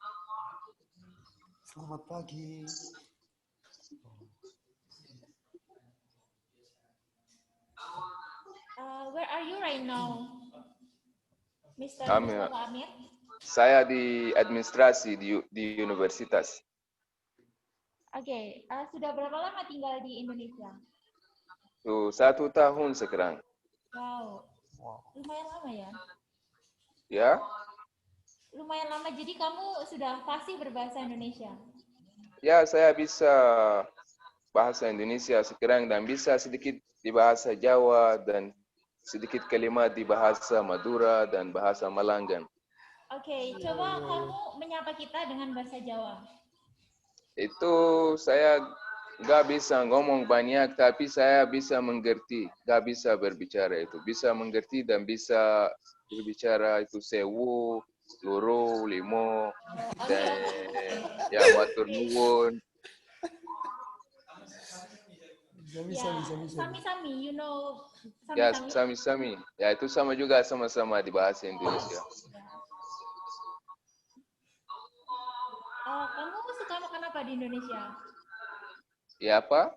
[SPEAKER 9] Selamat pagi.
[SPEAKER 1] Where are you right now, Mr.
[SPEAKER 8] Kami,
[SPEAKER 1] Mustafa Amir?
[SPEAKER 8] saya di administrasi di universitas.
[SPEAKER 1] Oke, sudah berapa lama tinggal di Indonesia?
[SPEAKER 8] Tuh, 1 tahun sekarang.
[SPEAKER 1] Wow, lumayan lama ya?
[SPEAKER 8] Ya,
[SPEAKER 1] Lumayan lama, jadi kamu sudah fasih berbahasa Indonesia?
[SPEAKER 8] ya saya bisa bahasa Indonesia sekarang dan bisa sedikit di bahasa Jawa dan sedikit kalimat di bahasa Madura dan bahasa Malangan.
[SPEAKER 1] Oke, coba kamu menyapa kita dengan bahasa Jawa.
[SPEAKER 8] Itu saya nggak bisa ngomong banyak, tapi saya bisa mengerti. Nggak bisa berbicara itu. Bisa mengerti dan bisa berbicara itu sewu, loro, limo, dan ya matur nuwun.
[SPEAKER 1] Sami-sami, you know,
[SPEAKER 8] Ya,
[SPEAKER 1] sami-sami.
[SPEAKER 8] sami-sami. Ya, itu sama juga sama-sama di bahasa Indonesia.
[SPEAKER 1] Kamu suka makan apa di Indonesia?
[SPEAKER 8] Ya apa?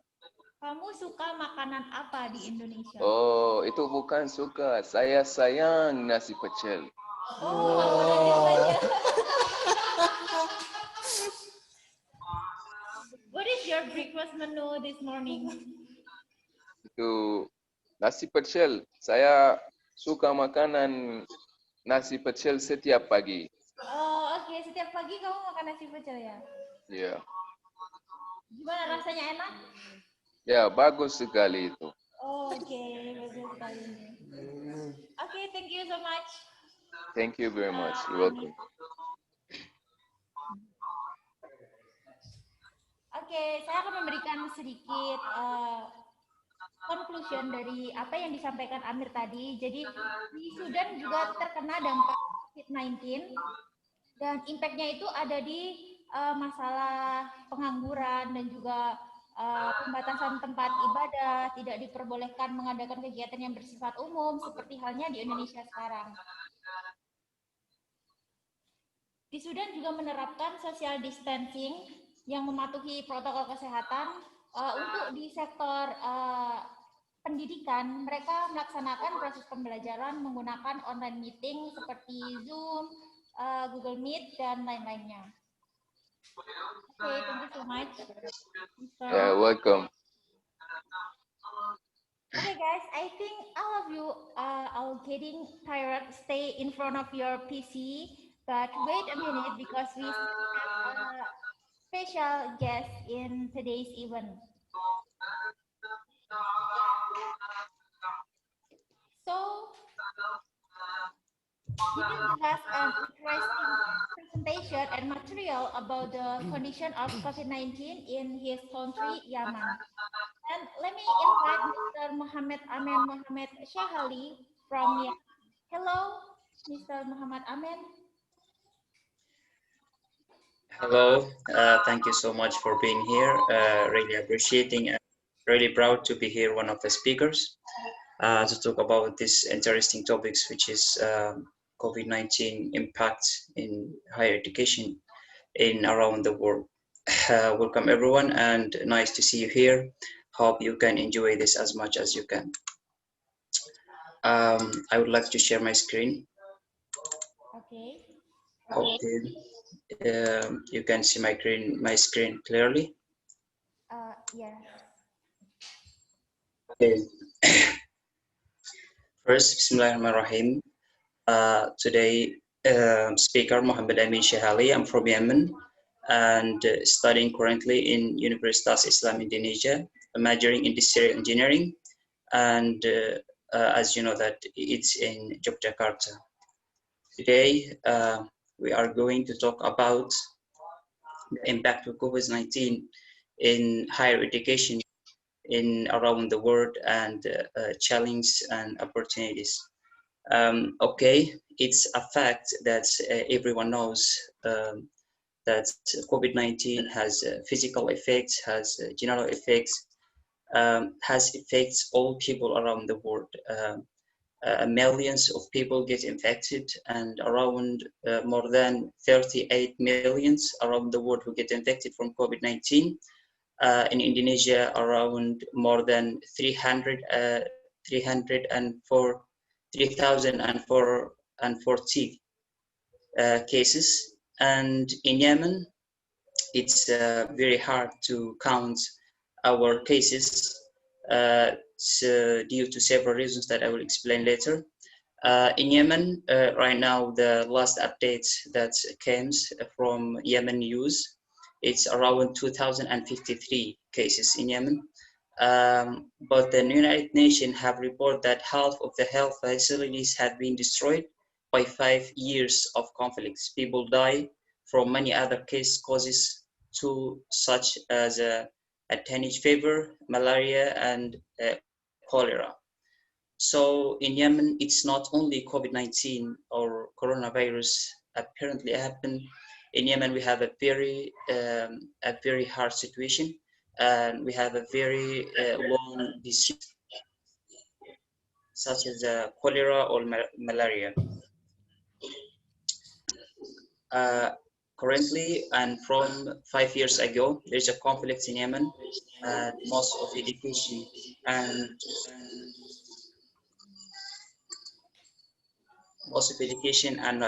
[SPEAKER 1] Kamu suka makanan apa di Indonesia?
[SPEAKER 8] Oh, itu bukan suka. Saya sayang nasi pecel.
[SPEAKER 1] Oh. What is your breakfast menu this morning?
[SPEAKER 8] Itu nasi pecel. Saya suka makanan nasi pecel setiap pagi.
[SPEAKER 1] Oh, oke. Setiap pagi kamu makan nasi pecel ya?
[SPEAKER 8] Ya.
[SPEAKER 1] Gimana rasanya, enak?
[SPEAKER 8] Ya, bagus sekali itu.
[SPEAKER 1] Oh, oke, bagus sekali. Oke, thank you so much.
[SPEAKER 8] Thank you very much. You're welcome.
[SPEAKER 1] Oke, saya akan memberikan sedikit conclusion dari apa yang disampaikan Amir tadi. Jadi di Sudan juga terkena dampak COVID-19 dan impact-nya itu ada di masalah pengangguran dan juga pembatasan tempat ibadah, tidak diperbolehkan mengadakan kegiatan yang bersifat umum seperti halnya di Indonesia sekarang. Di Sudan juga menerapkan social distancing yang mematuhi protokol kesehatan. Untuk di sektor pendidikan, mereka melaksanakan proses pembelajaran menggunakan online meeting seperti Zoom, Google Meet, dan lain-lainnya. Okay, thank you so much.
[SPEAKER 8] Yeah, welcome.
[SPEAKER 1] Okay, guys, I think all of you are getting tired. Stay in front of your PC, but wait a minute because we still have a special guest in today's event. So, He will give us an interesting presentation and material about the condition of COVID-19 in his country, Yemen. And let me invite Mr. Muhammad Amin Muhammad Shehali from Yemen. Hello, Mr. Muhammad Amin.
[SPEAKER 4] Hello, thank you so much for being here. Really appreciating and really proud to be here, one of the speakers, to talk about this interesting topics, which is COVID-19 impact in higher education in around the world. Welcome everyone, and nice to see you here. Hope you can enjoy this as much as you can. I would like to share my screen.
[SPEAKER 1] Okay.
[SPEAKER 4] Okay. You can see my screen clearly.
[SPEAKER 1] Yeah.
[SPEAKER 4] Okay. First, Bismillahirrahmanirrahim. Today, speaker Muhammad Amin Shehali. I'm from Yemen and studying currently in Universitas Islam Indonesia, majoring in industrial engineering, and as you know that it's in Yogyakarta. Today, we are going to talk about the impact of COVID-19 in higher education in around the world and challenges and opportunities. Okay, it's a fact that everyone knows that COVID-19 has physical effects, has general effects, has effects all people around the world. Millions of people get infected, and around more than 38 millions around the world who get infected from COVID-19. In Indonesia, around more than 3,040 cases. And in Yemen, it's very hard to count our cases due to several reasons that I will explain later. In Yemen, right now, the last updates that came from Yemen News, it's around 2,053 cases in Yemen. But the United Nations have reported that half of the health facilities have been destroyed by 5 years of conflicts. People die from many other causes too, such as a teenage fever, malaria, and cholera. So in Yemen, it's not only COVID-19 or coronavirus apparently happened. In Yemen, we have a very hard situation, and we have a very long disease, such as cholera or malaria. Currently, and from 5 years ago, there's a conflict in Yemen, and most of education and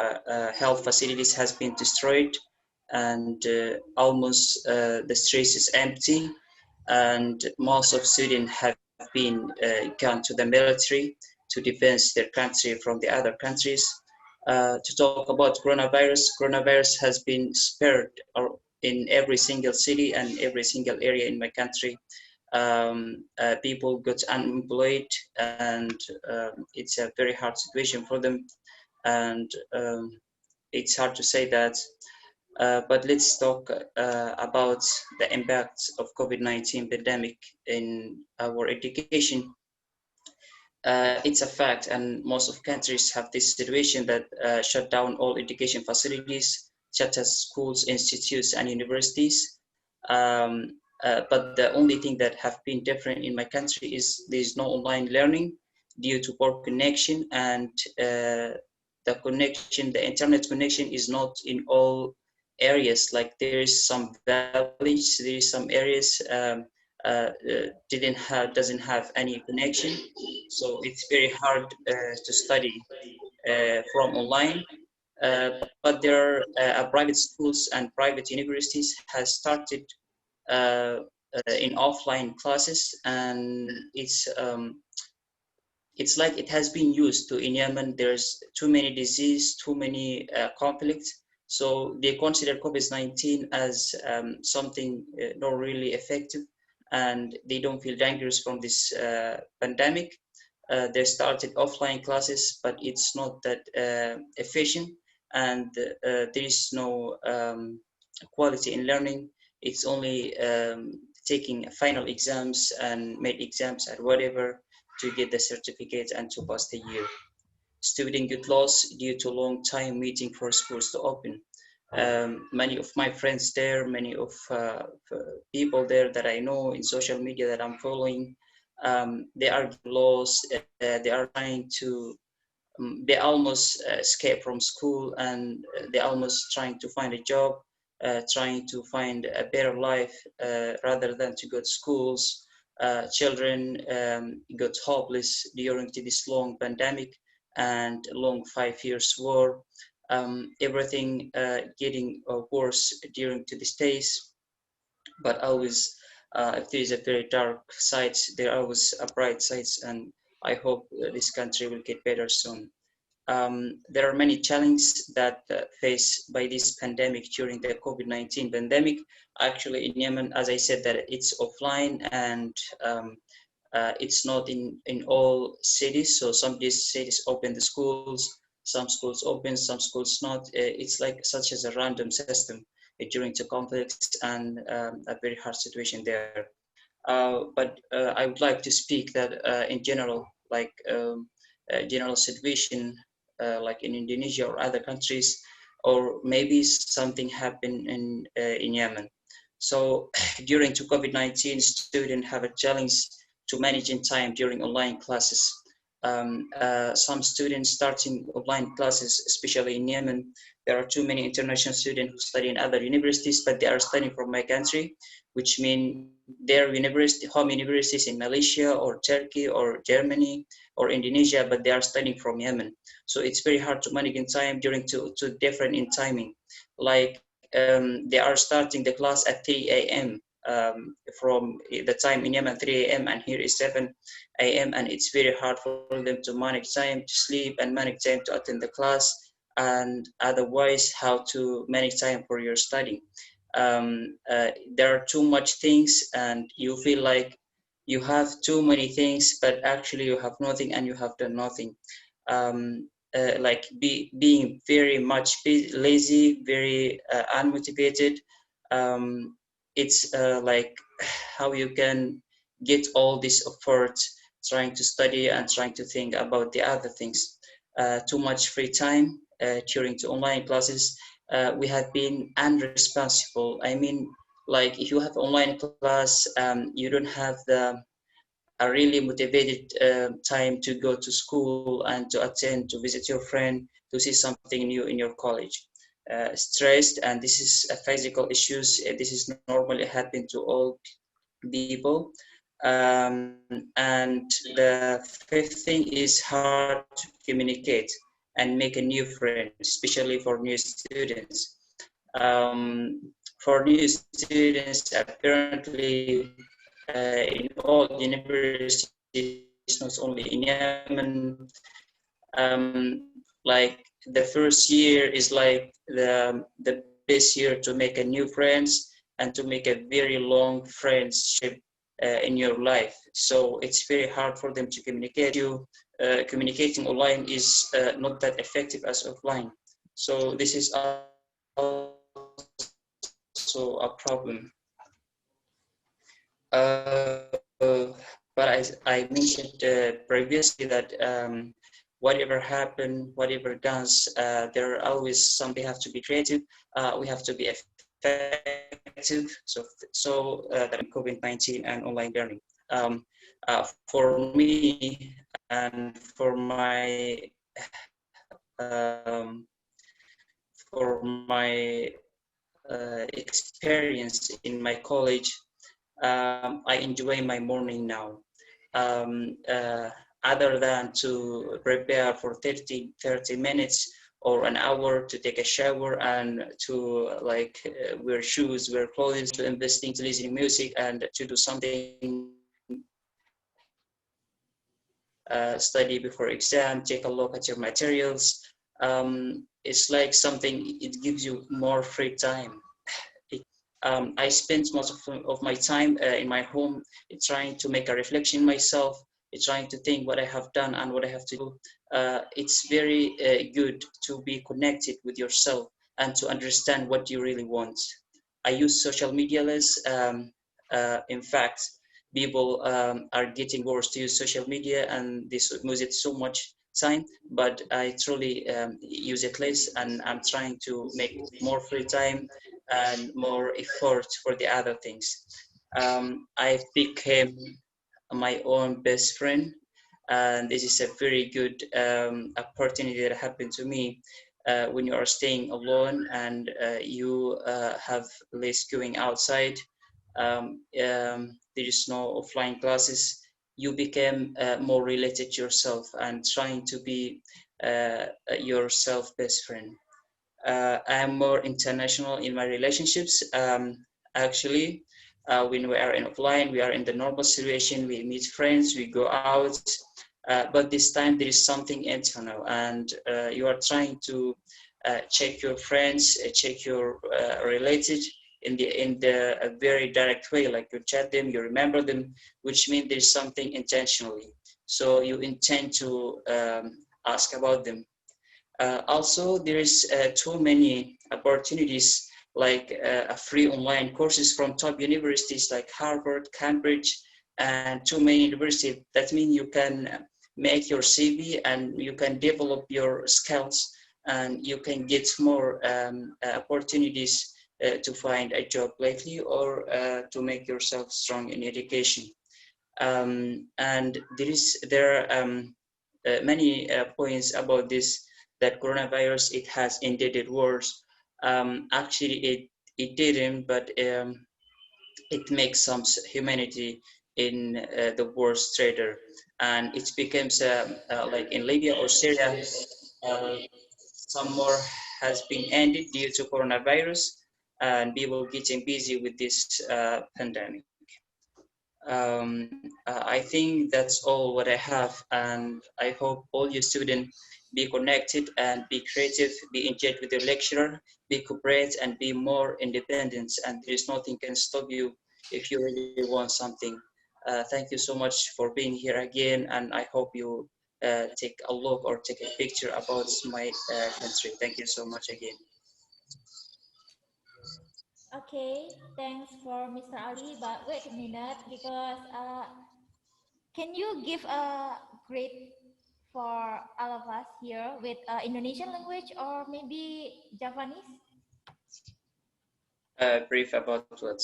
[SPEAKER 4] health facilities has been destroyed, and almost the streets is empty, and most of students have been gone to the military to defend their country from the other countries. To talk about coronavirus has been spread in every single city and every single area in my country. People got unemployed, and it's a very hard situation for them, and it's hard to say that, but let's talk about the impact of COVID-19 pandemic in our education. It's a fact, and most of countries have this situation that shut down all education facilities, such as schools, institutes, and universities. But the only thing that have been different in my country is there's no online learning due to poor connection, and the internet connection is not in all areas. Like there is some villages, there is some areas doesn't have any connection, so it's very hard to study from online. But there are private schools and private universities has started in offline classes, and it's like it has been used to. In Yemen, there's too many disease, too many conflicts, so they consider COVID-19 as something not really effective, and they don't feel dangerous from this pandemic. They started offline classes, but it's not that efficient, and there is no quality in learning. It's only taking final exams and made exams and whatever to get the certificate and to pass the year. Students get lost due to long time waiting for schools to open. Many of my friends there, many of people there that I know in social media that I'm following, they are lost. They are trying to, they almost escape from school, and they almost trying to find a job, trying to find a better life rather than to go to schools. Children got hopeless during this long pandemic and long 5 years war. Everything getting worse during to these days, but always if there is a very dark side, there are always a bright sides, and I hope this country will get better soon. There are many challenges that faced by this pandemic during the COVID-19 pandemic. Actually, in Yemen, as I said, that it's offline, and it's not in all cities. So some of these cities open the schools, some schools open, some schools not. It's like such as a random system during the conflicts, and a very hard situation there. But I would like to speak that in general, like general situation, like in Indonesia or other countries, or maybe something happened in Yemen. So during to COVID-19, students have a challenge to managing time during online classes. Some students starting online classes, especially in Yemen, there are too many international students who study in other universities, but they are studying from my country, which means their university, home universities in Malaysia or Turkey or Germany or Indonesia, but they are studying from Yemen. So it's very hard to manage in time during two different in timing. Like they are starting the class at 3 a.m. From the time in Yemen 3 a.m. and here is 7 a.m. and it's very hard for them to manage time to sleep and manage time to attend the class, and otherwise how to manage time for your study. There are too much things, and you feel like you have too many things, but actually you have nothing and you have done nothing. Like being very much lazy, very unmotivated. It's like how you can get all this effort trying to study and trying to think about the other things. Too much free time during the online classes. We have been unresponsible. I mean, like if you have online class, you don't have a really motivated time to go to school and to attend, to visit your friend, to see something new in your college. Stressed, and this is a physical issues. This is normally happen to all people. And the fifth thing is hard to communicate and make a new friend, especially for new students. For new students, apparently in all universities, not only in Yemen, like the first year is like the best year to make a new friends and to make a very long friendship in your life. So it's very hard for them to communicate. Communicating online is not that effective as offline. So this is also a problem. But as I mentioned previously that whatever happen, whatever does, there are always something. We have to be creative. We have to be effective. So that COVID-19 and online learning. For me and for my experience in my college, I enjoy my morning now. Other than to prepare for 30 minutes or an hour to take a shower and to like wear shoes, wear clothes, to investing, to listening music and to do something, study before exam, take a look at your materials. It's like something, it gives you more free time. I spent most of my time in my home trying to make a reflection myself, trying to think what I have done and what I have to do. It's very good to be connected with yourself and to understand what you really want. I use social media less. In fact, people are getting worse to use social media and they use it so much time, but I truly use it less, and I'm trying to make more free time and more effort for the other things. I became my own best friend, and this is a very good opportunity that happened to me. When you are staying alone and you have less going outside, there is no offline classes, you become more related to yourself and trying to be yourself best friend. I am more international in my relationships. Actually, when we are in offline, we are in the normal situation, we meet friends, we go out, but this time there is something internal, and you are trying to check your friends, check your related in the a very direct way, like you chat them, you remember them, which means there's something intentionally. So you intend to ask about them. Also, there is too many opportunities like free online courses from top universities like Harvard, Cambridge, and too many universities. That means you can make your CV and you can develop your skills and you can get more opportunities to find a job lately or to make yourself strong in education. And there are many points about this, that coronavirus, it has ended wars. Actually, it didn't, but it makes some humanity in the war straighter, and it becomes like in Libya or Syria, uh, some war has been ended due to coronavirus, and people getting busy with this pandemic. I think that's all what I have, and I hope all your students be connected and be creative, be engaged with your lecturer, be cooperate and be more independent, and there is nothing can stop you if you really want something. Thank you so much for being here again, and I hope you take a look or take a picture about my country. Thank you so much again.
[SPEAKER 1] Okay, thanks for Mr. Ali. But wait a minute, because can you give a grade for all of us here with Indonesian language or maybe Japanese?
[SPEAKER 4] Brief about what?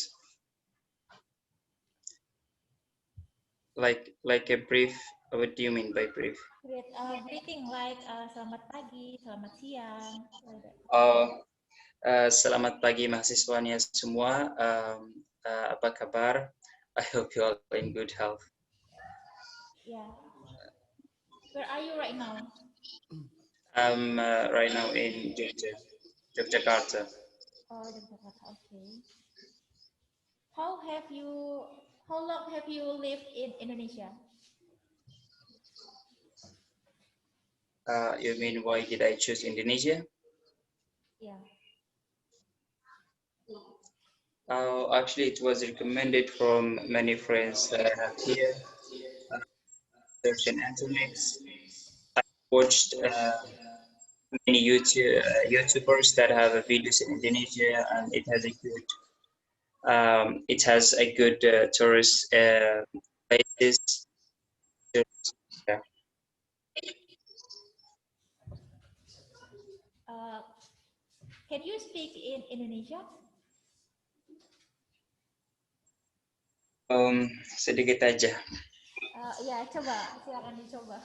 [SPEAKER 4] Like a brief, what do you mean by brief?
[SPEAKER 1] Greeting like selamat pagi, selamat siang. Like that.
[SPEAKER 4] Oh, selamat pagi mahasiswanya semua. Apa kabar? I hope you all in good health.
[SPEAKER 1] Yeah. Where are you right now?
[SPEAKER 4] I'm right now in Yogyakarta.
[SPEAKER 1] Oh, Jakarta. Okay. How have you? How long have you lived in Indonesia?
[SPEAKER 4] You mean why did I choose Indonesia?
[SPEAKER 1] Yeah.
[SPEAKER 4] Actually, it was recommended from many friends that I have here. Search in internet. I watched many YouTubers that have videos in Indonesia, and it has a good tourist places. Yeah.
[SPEAKER 1] Uh, can you speak in Indonesia?
[SPEAKER 4] Sedikit aja.
[SPEAKER 1] Ya, coba, silakan dicoba.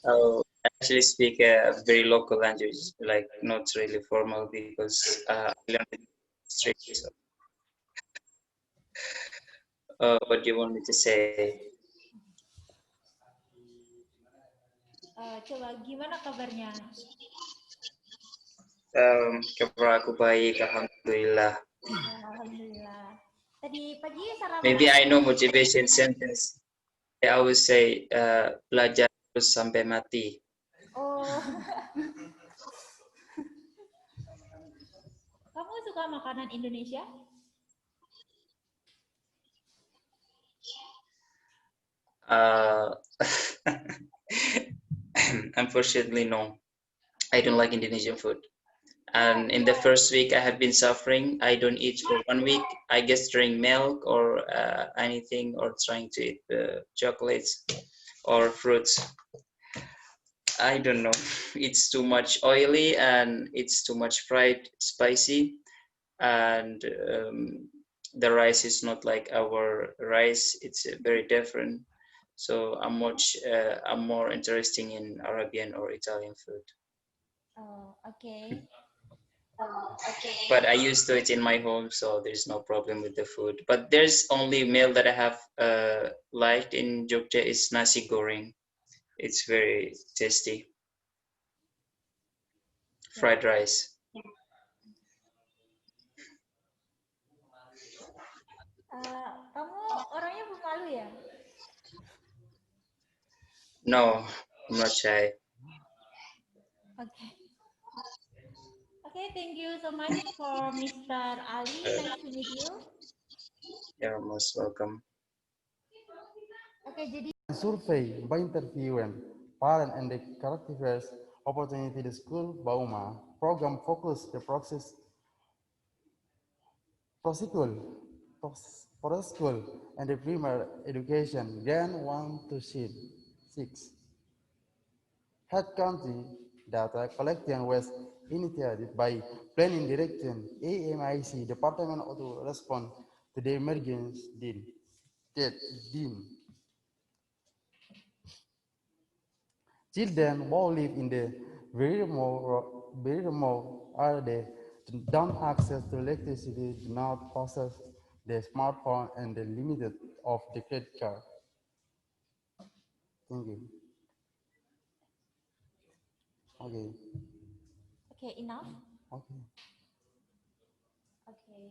[SPEAKER 4] I actually speak a very local language, like not really formal, because I learned it straight. So. What do you want me to say?
[SPEAKER 1] Coba, gimana kabarnya?
[SPEAKER 4] Kabar aku baik, alhamdulillah.
[SPEAKER 1] Alhamdulillah. Tadi pagi sarapan.
[SPEAKER 4] Maybe I know motivation sentence. I always say belajar terus sampai mati.
[SPEAKER 1] Oh. Kamu suka makanan Indonesia?
[SPEAKER 4] Unfortunately, no. I don't like Indonesian food. And in the first week, I have been suffering. I don't eat for 1 week. I guess drink milk or anything, or trying to eat chocolates or fruits. I don't know. It's too much oily and it's too much fried, spicy, and the rice is not like our rice. It's very different. So I'm more interested in Arabian or Italian food.
[SPEAKER 1] Oh, okay.
[SPEAKER 4] But I used to it in my home, so there's no problem with the food. But there's only meal that I have liked in Jogja is nasi goreng. It's very tasty. Fried rice.
[SPEAKER 1] Kamu orangnya pemalu ya?
[SPEAKER 4] No, I'm not shy.
[SPEAKER 1] Okay. Okay, thank you so much for Mr. Ali. Nice to meet you.
[SPEAKER 4] You're most welcome.
[SPEAKER 1] Okay, jadi
[SPEAKER 9] Survey by interviewing parent and the characteristics opportunity the school Bauma program focus the process for school and the primary education then 1 to 6. Head County data collection was initiated by Planning Direction AMIC Department to respond to the emergency dean. Children who live in the very remote area don't access to electricity, do not possess the smartphone, and the limited of the credit card. Thank you. Okay.
[SPEAKER 1] okay, enough.
[SPEAKER 9] Okay.
[SPEAKER 1] Okay.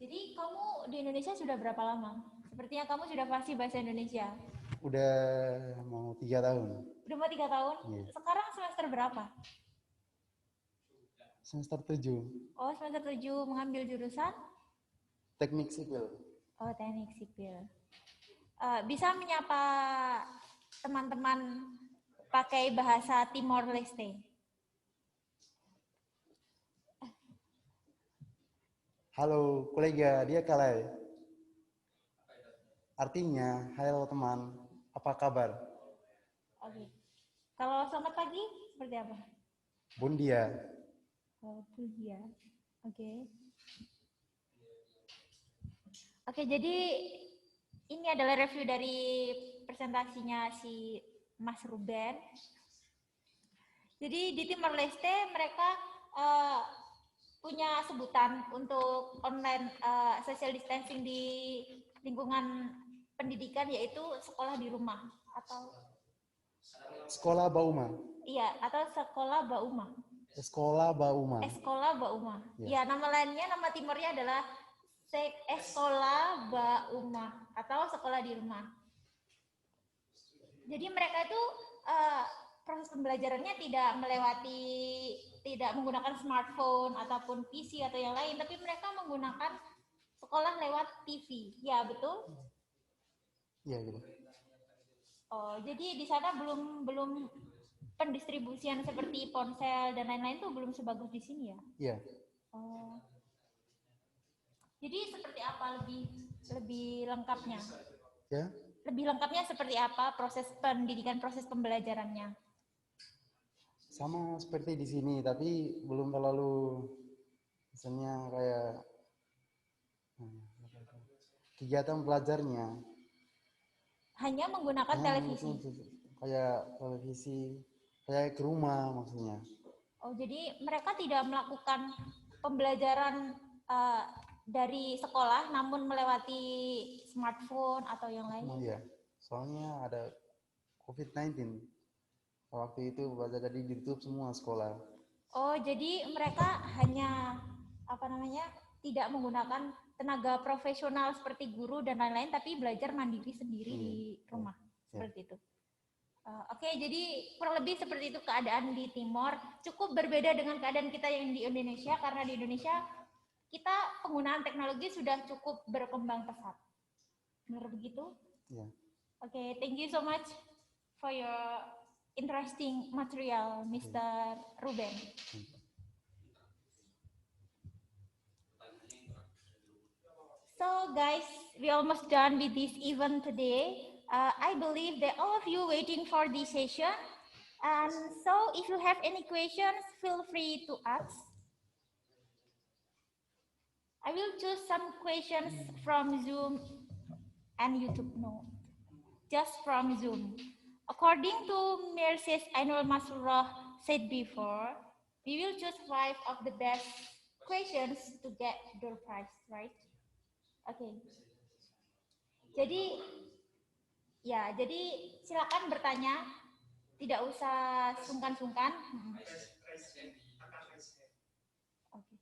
[SPEAKER 1] Jadi kamu di Indonesia sudah berapa lama? Sepertinya kamu sudah fasih bahasa Indonesia.
[SPEAKER 9] Udah mau 3 tahun.
[SPEAKER 1] Udah mau 3 tahun?
[SPEAKER 9] Iya.
[SPEAKER 1] Sekarang semester berapa?
[SPEAKER 9] Semester 7.
[SPEAKER 1] Oh, semester 7 mengambil jurusan?
[SPEAKER 9] Teknik sipil.
[SPEAKER 1] Oh, teknik sipil. Bisa menyapa teman-teman pakai bahasa Timor Leste?
[SPEAKER 9] Halo kolega, dia kalai. Artinya, halo teman, apa kabar?
[SPEAKER 1] Oke. Kalau selamat pagi, seperti apa?
[SPEAKER 9] Bun dia.
[SPEAKER 1] Oh, dia. Oke. Oke, jadi ini adalah review dari presentasinya si Mas Ruben. Jadi di Timor Leste mereka punya sebutan untuk online social distancing di lingkungan pendidikan, yaitu sekolah di rumah atau
[SPEAKER 9] Sekolah Bauma.
[SPEAKER 1] iya, atau sekolah Bauma.
[SPEAKER 9] Sekolah Bauma.
[SPEAKER 1] Sekolah Bauma. Ya, nama lainnya, nama timurnya adalah Sekolah Bauma atau sekolah di rumah. Jadi mereka itu proses pembelajarannya tidak menggunakan smartphone ataupun PC atau yang lain, tapi mereka menggunakan sekolah lewat TV. Ya, betul?
[SPEAKER 9] Iya, gitu.
[SPEAKER 1] Oh, jadi di sana belum pendistribusian seperti ponsel dan lain-lain tuh belum sebagus di sini ya?
[SPEAKER 9] Iya.
[SPEAKER 1] Oh. Jadi seperti apa lebih lengkapnya?
[SPEAKER 9] Ya.
[SPEAKER 1] Lebih lengkapnya seperti apa proses pendidikan, proses pembelajarannya?
[SPEAKER 9] Sama seperti di sini, tapi belum terlalu misalnya kayak kegiatan belajarnya.
[SPEAKER 1] Hanya menggunakan televisi?
[SPEAKER 9] Kayak televisi, kayak ke rumah maksudnya.
[SPEAKER 1] Oh, jadi mereka tidak melakukan pembelajaran dari sekolah, namun melewati smartphone atau yang lain?
[SPEAKER 9] Oh iya, soalnya ada COVID-19. Waktu itu jadi ditutup semua sekolah.
[SPEAKER 1] Oh, jadi mereka hanya tidak menggunakan tenaga profesional seperti guru dan lain-lain, tapi belajar mandiri sendiri di rumah, seperti itu. Oke, jadi kurang lebih seperti itu keadaan di Timor. Cukup berbeda dengan keadaan kita yang di Indonesia, karena di Indonesia kita penggunaan teknologi sudah cukup berkembang pesat. Benar begitu?
[SPEAKER 9] Yeah.
[SPEAKER 1] Okay, thank you so much for your interesting material, Mr. Ruben. So guys, we almost done with this event today. I believe that all of you waiting for this session. And so if you have any questions, feel free to ask. I will choose some questions from Zoom and YouTube. No, just from Zoom. According to Mrs. Ainul Masroh said before, we will choose 5 of the best questions to get door prize, right? Okay. Jadi silakan bertanya, tidak usah sungkan-sungkan. Oke.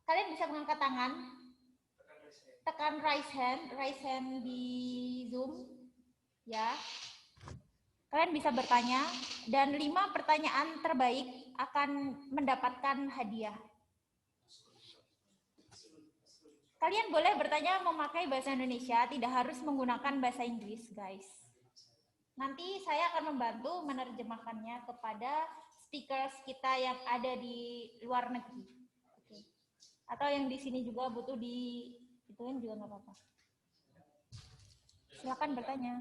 [SPEAKER 1] Kalian bisa mengangkat tangan, tekan raise hand di Zoom, ya. Kalian bisa bertanya, dan 5 pertanyaan terbaik akan mendapatkan hadiah. Kalian boleh bertanya memakai bahasa Indonesia, tidak harus menggunakan bahasa Inggris, guys. Nanti saya akan membantu menerjemahkannya kepada speakers kita yang ada di luar negeri. Oke. Atau yang di sini juga butuh ituin juga nggak apa-apa. Silakan bertanya.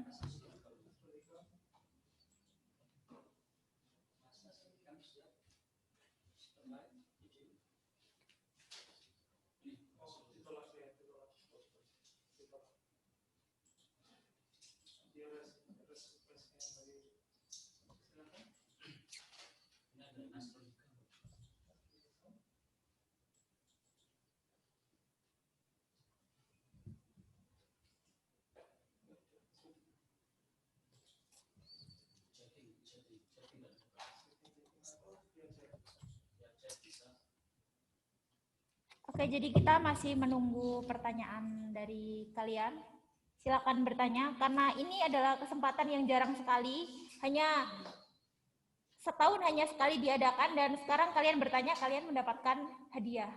[SPEAKER 1] Oke, jadi kita masih menunggu pertanyaan dari kalian. Silakan bertanya, karena ini adalah kesempatan yang jarang sekali, hanya setahun hanya sekali diadakan, dan sekarang kalian bertanya, kalian mendapatkan hadiah.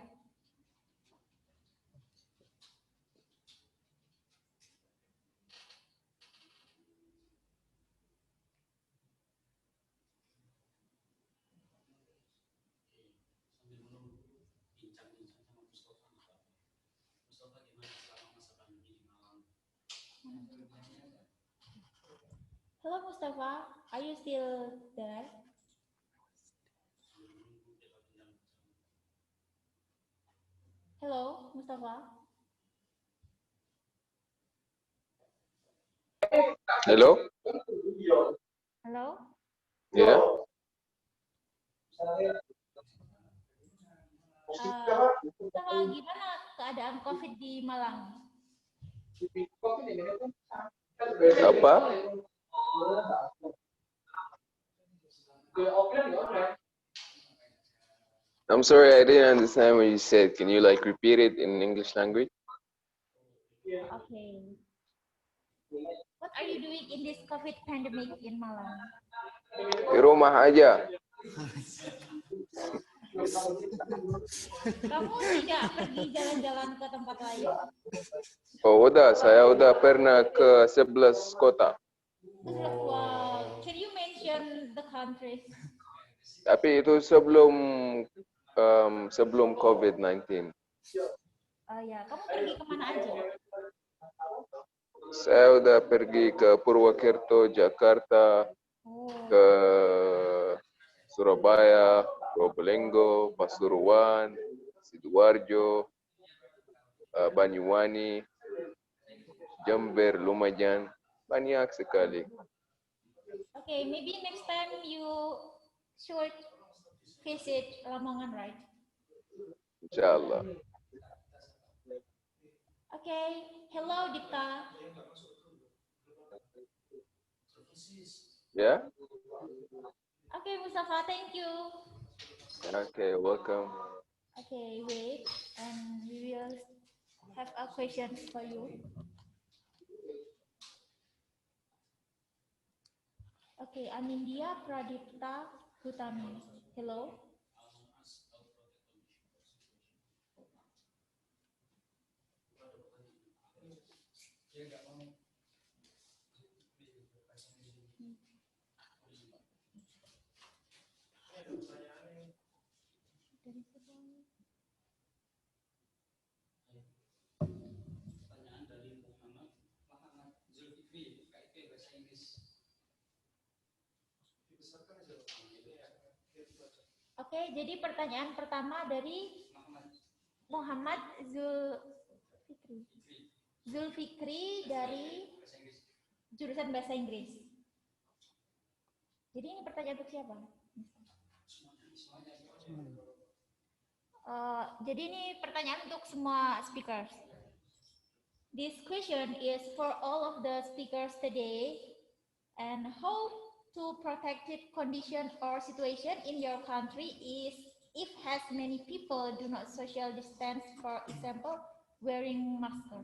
[SPEAKER 1] Hello Mustafa, are you still there? Hello Mustafa.
[SPEAKER 8] Hello?
[SPEAKER 1] Halo.
[SPEAKER 8] Yeah?
[SPEAKER 1] Mustafa, gimana keadaan COVID di Malang?
[SPEAKER 8] Apa? I'm sorry, I didn't understand what you said. Can you like repeat it in English language?
[SPEAKER 1] Okay. What are you doing in this COVID pandemic in Malang?
[SPEAKER 8] Di rumah aja.
[SPEAKER 1] Kamu tidak pergi jalan-jalan ke tempat lain?
[SPEAKER 8] Oh, saya udah pernah ke 11 kota.
[SPEAKER 1] Wow. Can you mention the countries?
[SPEAKER 8] Tapi itu sebelum COVID-19.
[SPEAKER 1] Ya, kamu pergi kemana aja?
[SPEAKER 8] Saya udah pergi ke Purwokerto, Jakarta, ke Surabaya, Probolinggo, Pasuruan, Sidoarjo, Banyuwangi, Jember, Lumajang, banyak sekali.
[SPEAKER 1] Okay, maybe next time you should visit Lamongan, right?
[SPEAKER 8] Insyaallah.
[SPEAKER 1] Okay, hello Dita.
[SPEAKER 8] Yeah?
[SPEAKER 1] Okay, Mustafa, thank you.
[SPEAKER 8] Okay, welcome.
[SPEAKER 1] Okay, wait, and we will have a question for you. Okay, Anindya Pradipta Hutami. Hello. Oke, jadi pertanyaan pertama dari Muhammad Zulfikri dari jurusan Bahasa Inggris. Jadi ini pertanyaan untuk siapa? Jadi ini pertanyaan untuk semua speakers. This question is for all of the speakers today. And how to protected condition or situation in your country is if has many people do not social distance, for example, wearing mask.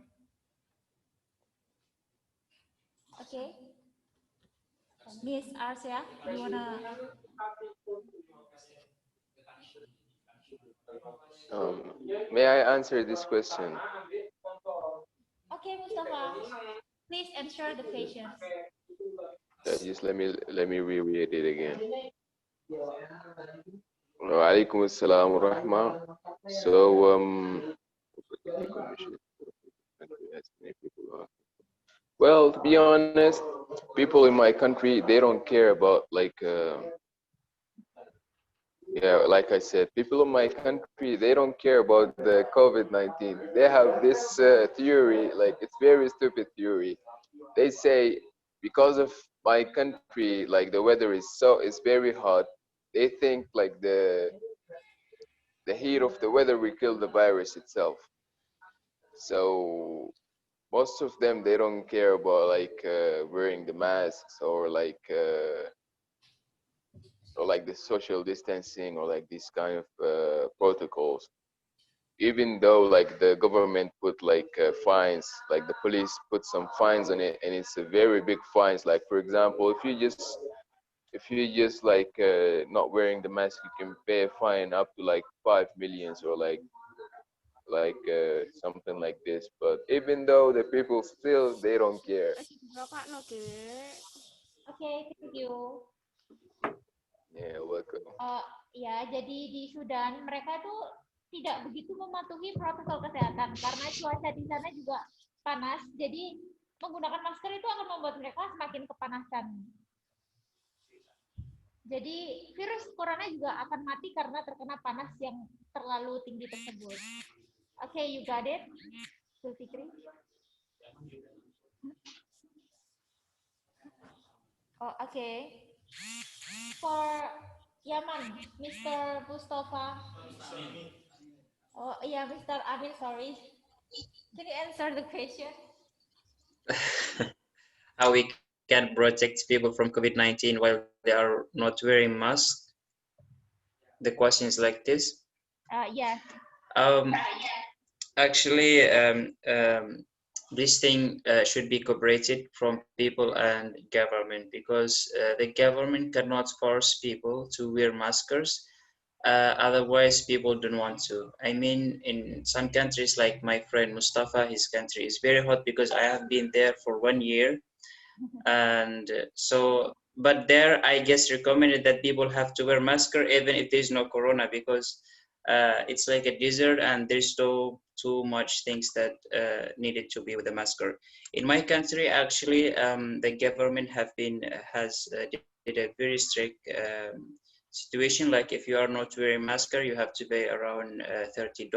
[SPEAKER 1] Okay. Miss Arsia, you wanna?
[SPEAKER 8] May I answer this question?
[SPEAKER 1] Okay, Mustafa, please answer the questions.
[SPEAKER 8] Just let me reread it again. Walaikum assalam wa rahma. So well, to be honest, people in my country, they don't care about like yeah, like I said, people in my country, they don't care about the COVID-19. They have this theory, like it's very stupid theory. They say because of my country, like the weather is very hot. They think like the heat of the weather will kill the virus itself. So most of them, they don't care about like wearing the masks or like the social distancing or like these kind of protocols, even though like the government put like fines, like the police put some fines on it, and it's a very big fines. Like for example, if you just like not wearing the mask, you can pay a fine up to like 5 millions or like something like this. But even though the people still, they don't care.
[SPEAKER 1] Okay, thank you.
[SPEAKER 8] Yeah, welcome.
[SPEAKER 1] Ya, jadi di Sudan mereka tuh tidak begitu mematuhi protokol kesehatan karena cuaca di sana juga panas. Jadi menggunakan masker itu akan membuat mereka semakin kepanasan. Jadi virus corona juga akan mati karena terkena panas yang terlalu tinggi tersebut. Okay, you got it, Zulfikri? Oh, okay. For Yaman, Mr. Mustafa. Oh, yeah, Mr. Amin, sorry. Can you answer the question?
[SPEAKER 4] How we can protect people from COVID-19 while they are not wearing masks? The question is like this.
[SPEAKER 1] Yes.
[SPEAKER 4] Actually, this thing should be cooperated from people and government, because the government cannot force people to wear masks. Otherwise, people don't want to. I mean, in some countries, like my friend Mustafa, his country is very hot because I have been there for 1 year. And so, but there, I guess, recommended that people have to wear mask even if there's no corona, because it's like a desert and there's too much things that needed to be with a mask. In my country, actually, the government has did a very strict situation. Like if you are not wearing mask, you have to pay around $30.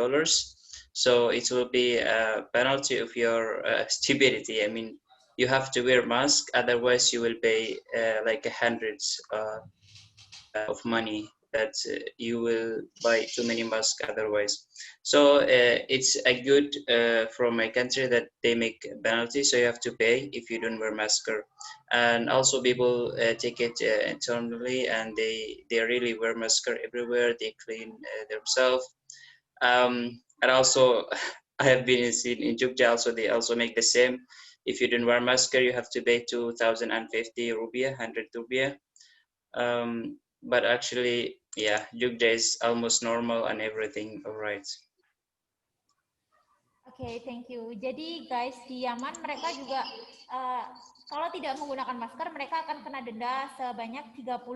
[SPEAKER 4] So it will be a penalty of your stupidity. I mean, you have to wear mask, otherwise you will pay like hundreds of money that you will buy too many masks otherwise. So it's a good from my country that they make penalty, so you have to pay if you don't wear mask. And also people take it internally, and they really wear mask everywhere. They clean themselves. And also I have been in Jogja also, they also make the same. If you don't wear mask, you have to pay 2,050 rupiah, 100 rupiah. But actually, yeah, Jogja is almost normal and everything all right.
[SPEAKER 1] Okay, thank you. Jadi guys, di Yaman mereka juga kalau tidak menggunakan masker mereka akan kena denda sebanyak $30.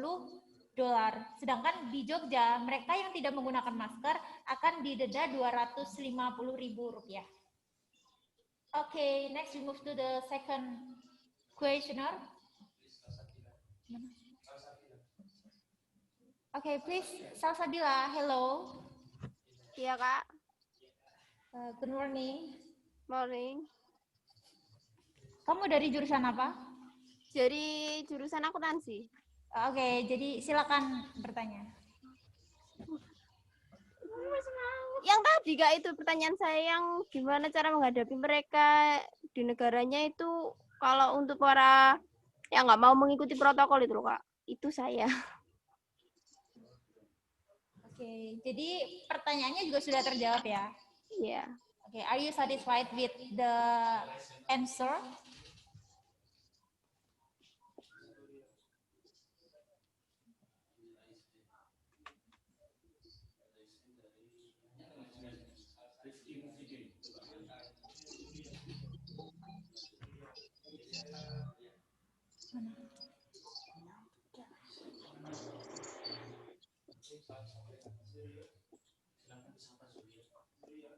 [SPEAKER 1] Sedangkan di Jogja mereka yang tidak menggunakan masker akan didenda Rp250.000. Okay, next we move to the second questioner. Okay, please, Salsabila, hello.
[SPEAKER 10] Iya, Kak.
[SPEAKER 1] Good morning.
[SPEAKER 10] Morning.
[SPEAKER 1] Kamu dari jurusan apa?
[SPEAKER 10] Dari jurusan akuntansi.
[SPEAKER 1] Oke, jadi silakan bertanya.
[SPEAKER 10] Yang tadi Kak itu pertanyaan saya yang gimana cara menghadapi mereka di negaranya itu kalau untuk para yang nggak mau mengikuti protokol itu loh Kak. Itu saya.
[SPEAKER 1] Oke, jadi pertanyaannya juga sudah terjawab ya?
[SPEAKER 10] Iya.
[SPEAKER 1] Oke, are you satisfied with the answer?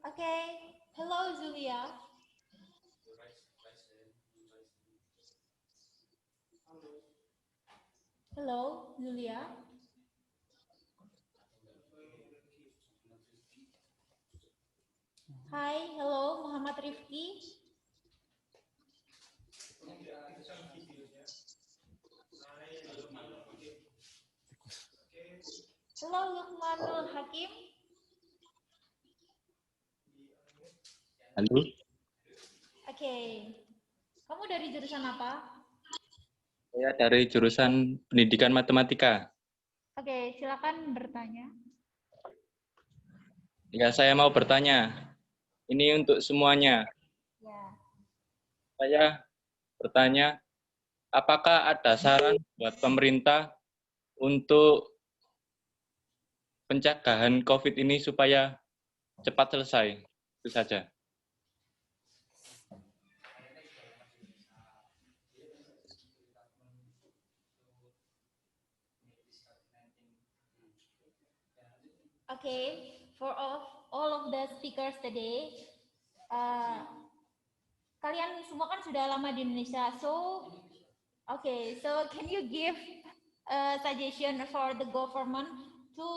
[SPEAKER 1] Okay, hello Julia. Hello Julia. Hi, hello Muhammad Rifki. Hello Lukmanul Hakim.
[SPEAKER 11] Halo,
[SPEAKER 1] Oke, kamu dari jurusan apa?
[SPEAKER 11] saya dari jurusan Pendidikan Matematika.
[SPEAKER 1] Oke, silakan bertanya.
[SPEAKER 11] Ya, saya mau bertanya. Ini untuk semuanya.
[SPEAKER 1] Ya.
[SPEAKER 11] Saya bertanya, apakah ada saran buat pemerintah untuk pencegahan COVID ini supaya cepat selesai? Itu saja.
[SPEAKER 1] Okay, for all of the speakers today, kalian semua kan sudah lama di Indonesia, so can you give a suggestion for the government to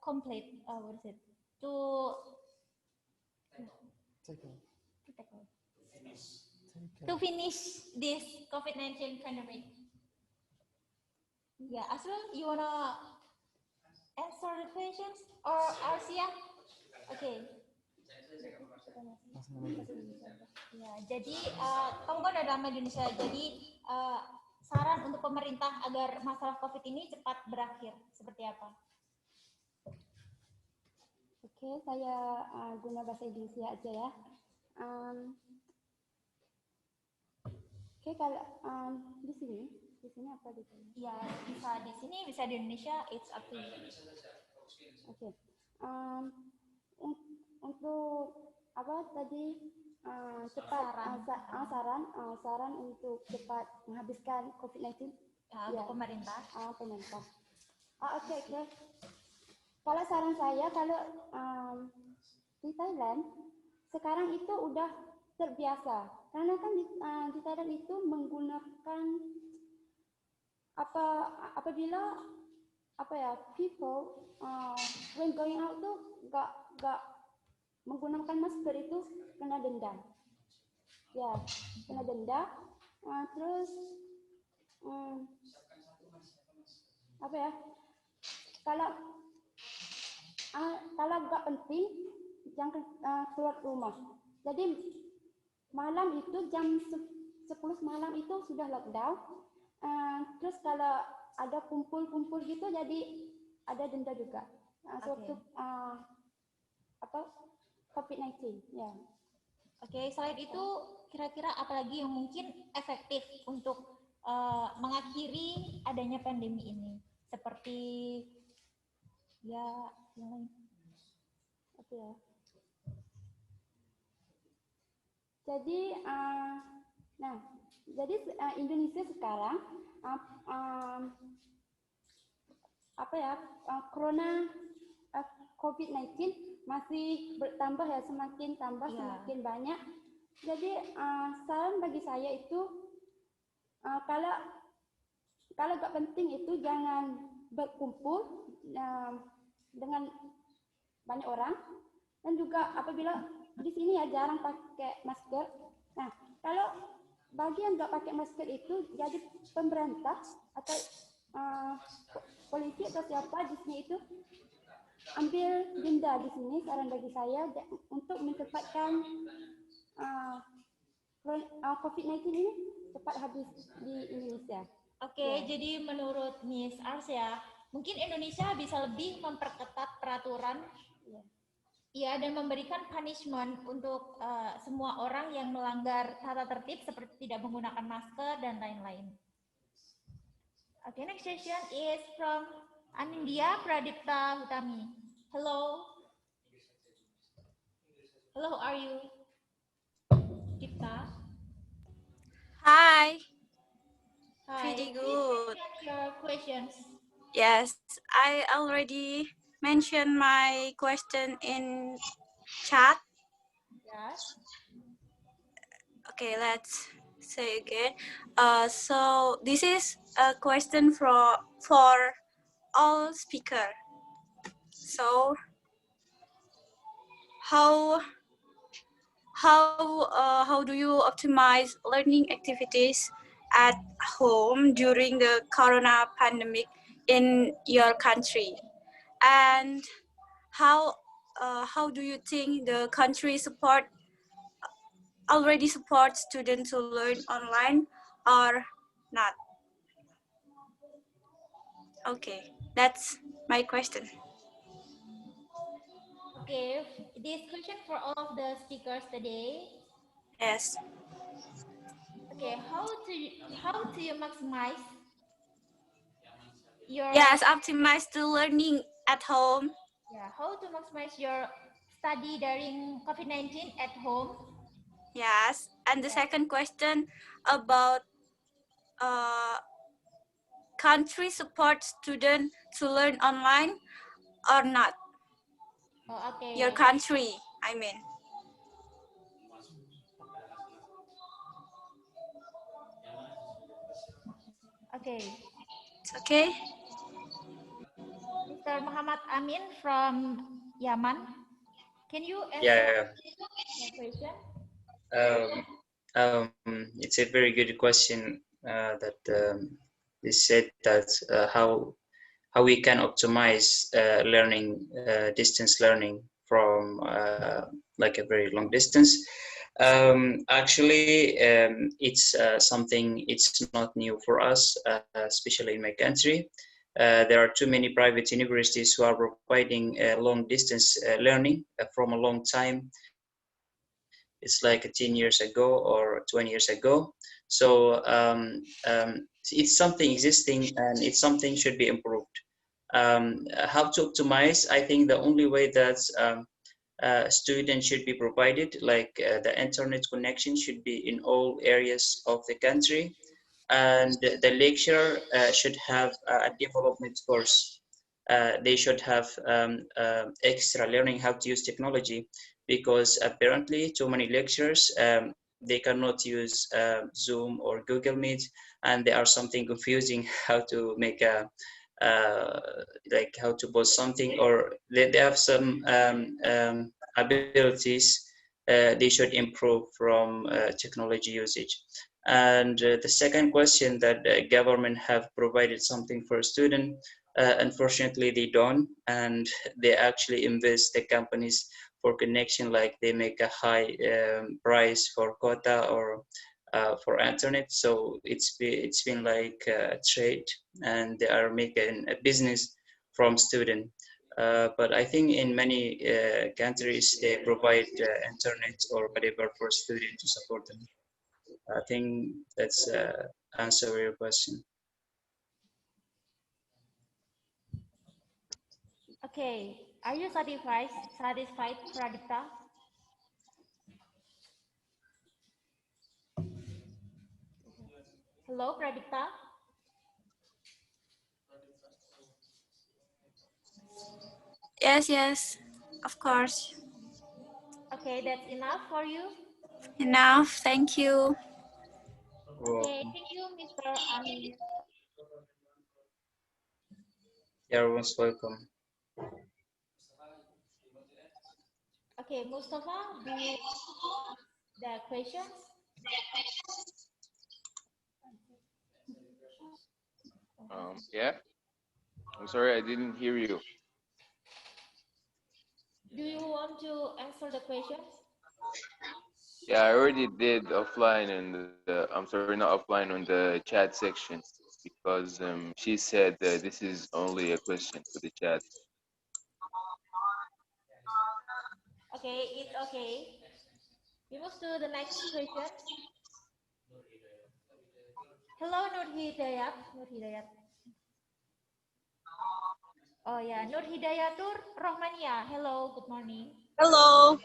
[SPEAKER 1] complete what is it to finish this COVID-19 pandemic? Yeah, Asrul, you wanna answer the questions or Arsia? Okay. Ya, jadi kamu kan udah lama di Indonesia, jadi saran untuk pemerintah agar masalah COVID ini cepat berakhir seperti apa?
[SPEAKER 6] Oke, saya guna bahasa Indonesia aja ya. Oke, kalau di sini apa gitu?
[SPEAKER 1] Ya, bisa di sini, bisa di Indonesia, it's up to you.
[SPEAKER 6] Oke. Untuk apa tadi cepat saran untuk cepat menghabiskan COVID-19
[SPEAKER 1] untuk pemerintah.
[SPEAKER 6] Pemerintah. Oke. Kalau saran saya, kalau di Thailand sekarang itu udah terbiasa, karena kan di Thailand itu menggunakan apabila people when going out tuh gak menggunakan masker itu kena denda. Ya, kena denda. Terus kalau nggak penting jangan keluar rumah. Jadi malam itu jam 10 malam itu sudah lockdown. Terus kalau ada kumpul-kumpul gitu jadi ada denda juga. Untuk COVID-19 ya.
[SPEAKER 1] Oke, selain itu kira-kira apalagi yang mungkin efektif untuk mengakhiri adanya pandemi ini? Seperti ya yang lain.
[SPEAKER 6] Oke ya. Jadi Indonesia sekarang corona COVID-19 masih bertambah ya, semakin tambah semakin banyak. Jadi saran bagi saya itu kalau kalau gak penting itu jangan berkumpul dengan banyak orang, dan juga apabila di sini ya jarang pakai masker. Nah, kalau bagi yang nggak pakai masker itu jadi pemerintah atau polisi atau siapa di sini itu ambil denda di sini, saran bagi saya untuk mencepatkan COVID-19 ini cepat habis di Indonesia.
[SPEAKER 1] Oke, jadi menurut Miss Arsya, mungkin Indonesia bisa lebih memperketat peraturan, ya, dan memberikan punishment untuk semua orang yang melanggar tata tertib seperti tidak menggunakan masker dan lain-lain. Okay, next question is from Anindya Pradipta Hutami. Hello. Hello, how are you? Dipta.
[SPEAKER 12] Hi.
[SPEAKER 1] Hi.
[SPEAKER 12] Pretty good.
[SPEAKER 1] Your questions.
[SPEAKER 12] Yes, I already mentioned my question in chat.
[SPEAKER 1] Yes.
[SPEAKER 12] Okay, let's say again. So this is a question for all speaker. So how do you optimize learning activities at home during the corona pandemic in your country? And how do you think the country already supports students to learn online or not? Okay, that's my question.
[SPEAKER 1] Okay, this question for all of the speakers today.
[SPEAKER 12] Yes.
[SPEAKER 1] Okay, how do you maximize your
[SPEAKER 12] optimize the learning at home.
[SPEAKER 1] Yeah, how to maximize your study during COVID-19 at home?
[SPEAKER 12] Yes, and the second question about country support student to learn online or not?
[SPEAKER 1] Oh, okay.
[SPEAKER 12] Your country, I mean.
[SPEAKER 1] Okay.
[SPEAKER 12] It's okay.
[SPEAKER 1] Mr. Muhammad Amin from Yaman, can you answer the question?
[SPEAKER 4] It's a very good question that is said that how we can optimize learning, distance learning from like a very long distance. Actually, it's something, it's not new for us, especially in my country. There are too many private universities who are providing long distance learning from a long time. It's like 10 years ago or 20 years ago. So it's something existing and it's something should be improved. How to optimize? I think the only way that students should be provided, like the internet connection should be in all areas of the country, and the lecturer should have a development course. They should have extra learning how to use technology, because apparently too many lecturers they cannot use Zoom or Google Meet, and they are something confusing how to make a like how to post something, or they have some abilities they should improve from technology usage. And the second question, that the government have provided something for a student, unfortunately they don't, and they actually invest the companies for connection, like they make a high price for quota or for internet. So it's been like a trade, and they are making a business from student. But I think in many countries they provide internet or whatever for students to support them. I think that's answer your question.
[SPEAKER 1] Okay, are you satisfied, Pradipta? Hello, Pradipta?
[SPEAKER 12] Yes, of course.
[SPEAKER 1] Okay, that's enough for you?
[SPEAKER 12] Enough, thank you.
[SPEAKER 1] Okay, thank you, Mr. Amir.
[SPEAKER 4] You're most welcome.
[SPEAKER 1] Okay, Mustafa, do you the questions?
[SPEAKER 8] Yeah. I'm sorry, I didn't hear you.
[SPEAKER 1] Do you want to answer the questions?
[SPEAKER 8] Yeah, I already did offline and I'm sorry, not offline on the chat section because she said this is only a question for the chat.
[SPEAKER 1] Okay, it's okay. We move to the next question. Hello, Nur Hidayat. Nur Hidayat. Oh ya, Nur Hidayatur Rohmania. Hello, good morning.
[SPEAKER 13] Halo.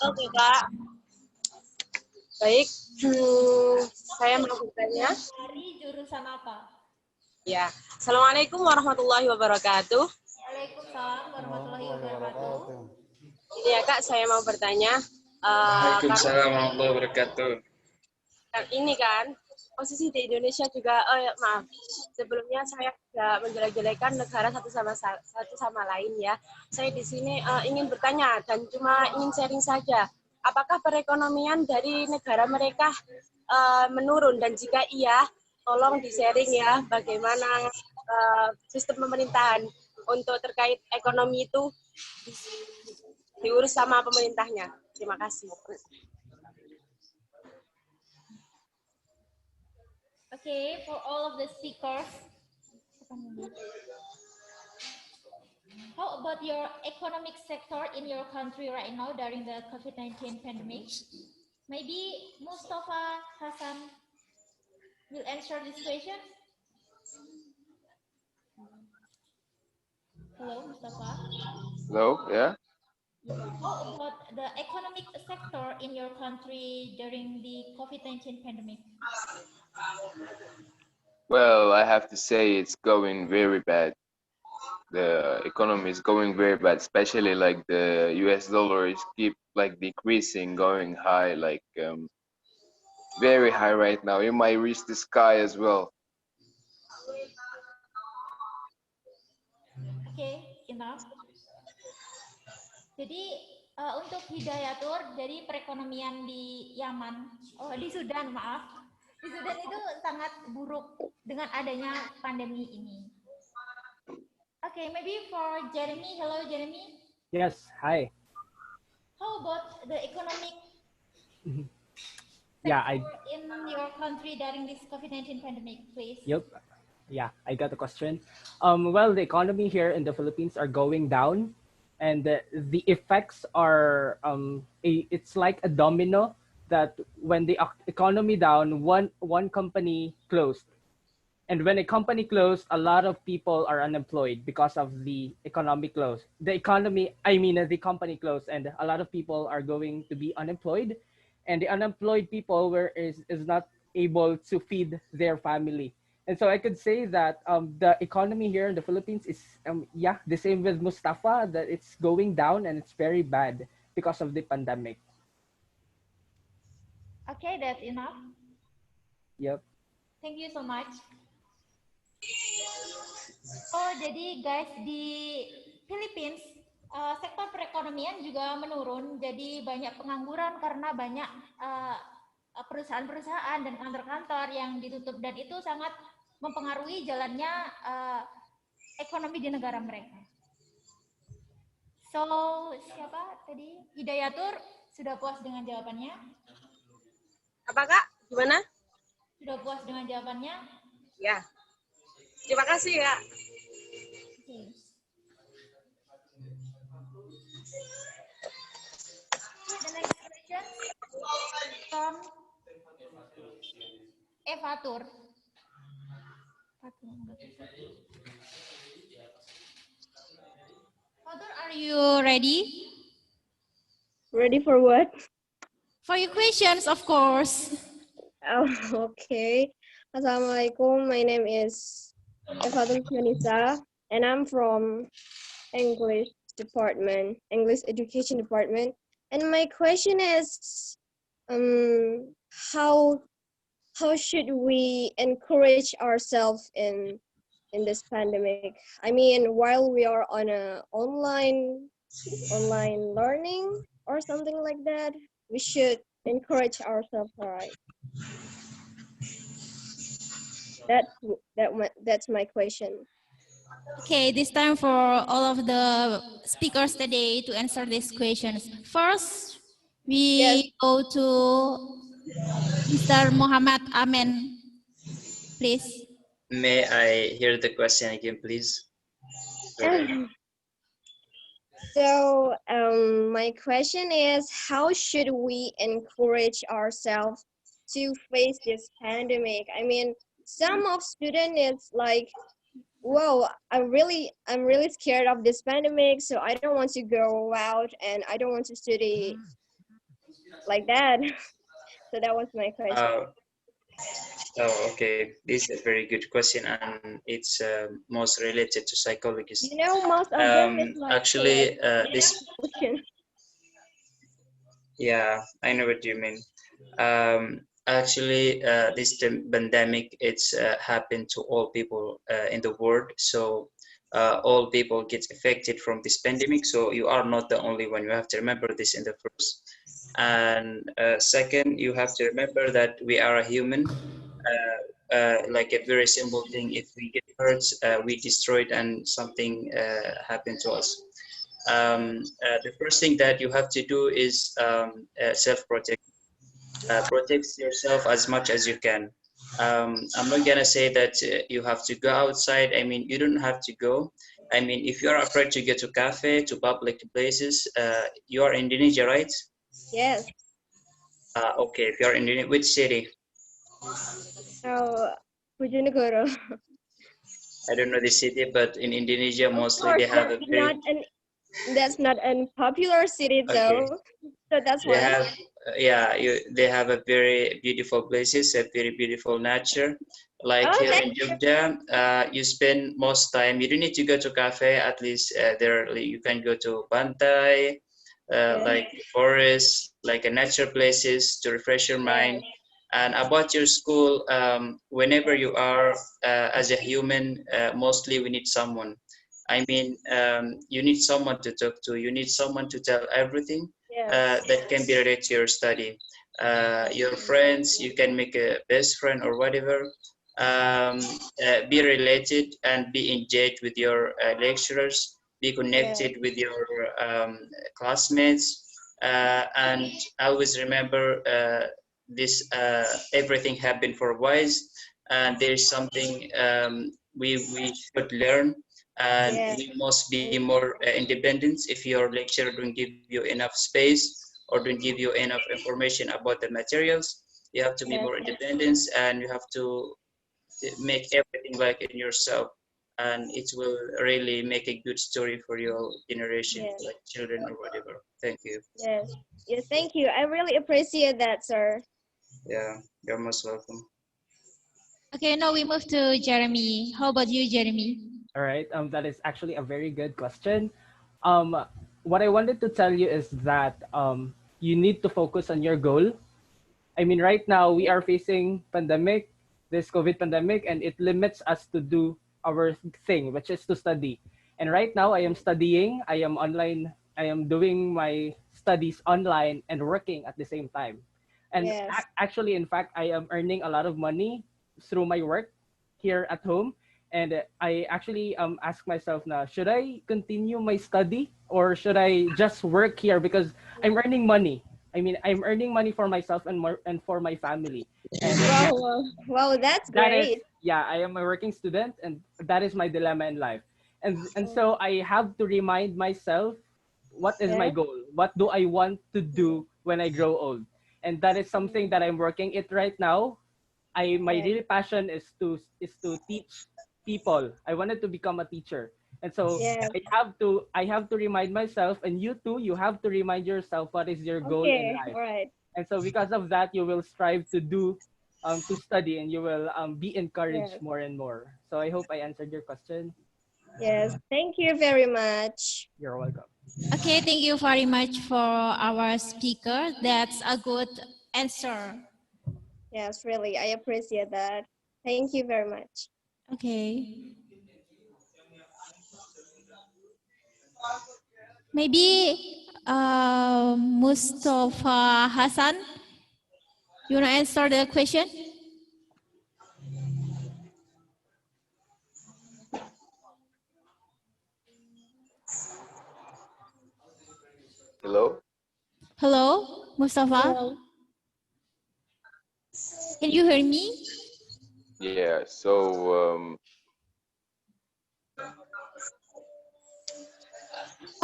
[SPEAKER 13] Oke, Kak. Baik. Saya mau bertanya.
[SPEAKER 1] Dari jurusan apa?
[SPEAKER 13] Ya. Assalamualaikum warahmatullahi wabarakatuh.
[SPEAKER 1] Waalaikumsalam warahmatullahi wabarakatuh.
[SPEAKER 13] Ini ya, Kak, saya mau bertanya.
[SPEAKER 4] Waalaikumsalam warahmatullahi wabarakatuh.
[SPEAKER 13] Ini kan, posisi di Indonesia juga, maaf. Sebelumnya saya tidak menjelek-jelekan negara satu sama lain ya. Saya di sini ingin bertanya dan cuma ingin sharing saja. Apakah perekonomian dari negara mereka menurun, dan jika iya, tolong di-sharing ya bagaimana sistem pemerintahan untuk terkait ekonomi itu diurus sama pemerintahnya. Terima kasih.
[SPEAKER 1] Okay, for all of the speakers, how about your economic sector in your country right now during the COVID-19 pandemic? Maybe Mustafa Hassan will answer this question. Hello, Mustafa.
[SPEAKER 8] Hello, yeah?
[SPEAKER 1] How about the economic sector in your country during the COVID-19 pandemic?
[SPEAKER 8] Well, I have to say it's going very bad. The economy is going very bad, especially like the US dollar is keep like decreasing, going high, like very high right now. It might reach the sky as well.
[SPEAKER 1] Okay, enough. Jadi untuk Hidayatur, jadi perekonomian di di Sudan, maaf. Di Sudan itu sangat buruk dengan adanya pandemi ini. Okay, maybe for Jeremy. Hello, Jeremy.
[SPEAKER 7] Yes, hi.
[SPEAKER 1] How about the economic
[SPEAKER 7] Yeah,
[SPEAKER 1] in your country during this COVID-19 pandemic, please?
[SPEAKER 7] Yep. Yeah, I got the question. Well, the economy here in the Philippines are going down, and the effects are it's like a domino that when the economy down, one company closed, and when a company closed, a lot of people are unemployed because of the economic close. The company closed, and a lot of people are going to be unemployed, and the unemployed people is not able to feed their family. And so I could say that the economy here in the Philippines is the same with Mustafa, that it's going down and it's very bad because of the pandemic.
[SPEAKER 1] Okay, that's enough.
[SPEAKER 7] Yep.
[SPEAKER 1] Thank you so much. Oh, jadi guys, di Philippines sektor perekonomian juga menurun, jadi banyak pengangguran karena banyak perusahaan-perusahaan dan kantor-kantor yang ditutup, dan itu sangat mempengaruhi jalannya ekonomi di negara mereka. So, siapa tadi? Hidayatur, sudah puas dengan jawabannya?
[SPEAKER 13] Apa, Kak? Gimana?
[SPEAKER 1] Sudah puas dengan jawabannya?
[SPEAKER 13] Ya. Terima kasih, Kak.
[SPEAKER 1] Okay. The next question from Evatur. Evatur, are you ready?
[SPEAKER 14] Ready for what?
[SPEAKER 1] For your questions, of course.
[SPEAKER 14] Oh, okay. Assalamualaikum. My name is Evatur Yanisa, and I'm from English Education Department. And my question is, how should we encourage ourselves in in this pandemic? I mean, while we are on a online learning or something like that, we should encourage ourselves, right? That's my question.
[SPEAKER 1] Okay, this time for all of the speakers today to answer these questions. First, we go to Mr. Muhammad Amen, please.
[SPEAKER 4] May I hear the question again, please? Sorry.
[SPEAKER 14] So my question is, how should we encourage ourselves to face this pandemic? I mean, some of students it's like, whoa, I'm really scared of this pandemic, so I don't want to go out and I don't want to study like that. So that was my question.
[SPEAKER 4] Oh, okay. This is a very good question, and it's most related to psychologists.
[SPEAKER 14] You know, most of them is like
[SPEAKER 4] Actually, this.
[SPEAKER 14] question.
[SPEAKER 4] Yeah, I know what you mean. Actually, this pandemic, it's happened to all people in the world. So all people get affected from this pandemic. So you are not the only one. You have to remember this in the first. And second, you have to remember that we are a human. Like a very simple thing, if we get hurt, we destroyed and something happened to us. The first thing that you have to do is self-protect. Protect yourself as much as you can. I'm not gonna say that you have to go outside. I mean, you don't have to go. I mean, if you're afraid to go to cafe, to public places, you are in Indonesia, right?
[SPEAKER 14] Yes.
[SPEAKER 4] Okay, if you're in Indonesia, which city?
[SPEAKER 14] Oh, Bojonegoro.
[SPEAKER 4] I don't know the city, but in Indonesia, mostly
[SPEAKER 14] Of
[SPEAKER 4] they
[SPEAKER 14] course,
[SPEAKER 4] have a very
[SPEAKER 14] that's not a popular city though.
[SPEAKER 4] okay.
[SPEAKER 14] So that's
[SPEAKER 4] They
[SPEAKER 14] why.
[SPEAKER 4] have, they have a very beautiful places, a very beautiful nature. Like here
[SPEAKER 14] Okay.
[SPEAKER 4] in Jogja, you spend most time. You don't need to go to cafe. At least there you can go to pantai, like forests, like a natural places to refresh your mind. And about your school, whenever you are as a human, mostly we need someone. I mean, you need someone to talk to. You need someone to tell everything that can be related to your study. Your friends, you can make a best friend or whatever. Be related and be engaged with your lecturers. Be connected with your classmates, and always remember this. Everything happened for a wise, and there is something we should learn, and we must be more independent. If your lecturer don't give you enough space or don't give you enough information about the materials, you have to be more independent, and you have to make everything like in yourself, and it will really make a good story for your generation, like children or whatever. Thank you.
[SPEAKER 14] Yes. Yeah, thank you. I really appreciate that, sir.
[SPEAKER 4] Yeah, you're most welcome.
[SPEAKER 1] Okay, now we move to Jeremy. How about you, Jeremy?
[SPEAKER 7] All right. That is actually a very good question. Um, what I wanted to tell you is that you need to focus on your goal. I mean, right now we are facing pandemic, this COVID pandemic, and it limits us to do our thing, which is to study. And right now I am studying. I am online. I am doing my studies online and working at the same time. And actually, in fact, I am earning a lot of money through my work here at home. And I actually ask myself now, should I continue my study or should I just work here because I'm earning money? I mean, I'm earning money for myself and for my family. And
[SPEAKER 14] wow, that's great.
[SPEAKER 7] I am a working student, and that is my dilemma in life. And so I have to remind myself, what is my goal? What do I want to do when I grow old? And that is something that I'm working it right now. My real passion is to teach people. I wanted to become a teacher. And so I have to remind myself, and you too, you have to remind yourself what is your goal in life.
[SPEAKER 14] Right.
[SPEAKER 7] And so because of that, you will strive to study, and you will be encouraged more and more. So I hope I answered your question.
[SPEAKER 14] Yes, thank you very much.
[SPEAKER 7] You're welcome.
[SPEAKER 1] Okay, thank you very much for our speaker. That's a good answer.
[SPEAKER 14] Yes, really, I appreciate that. Thank you very much.
[SPEAKER 1] Okay. Maybe Mustafa Hassan, you want to answer the question?
[SPEAKER 8] Hello?
[SPEAKER 1] Hello, Mustafa.
[SPEAKER 14] Hello.
[SPEAKER 1] Can you hear me?
[SPEAKER 8] Yeah, so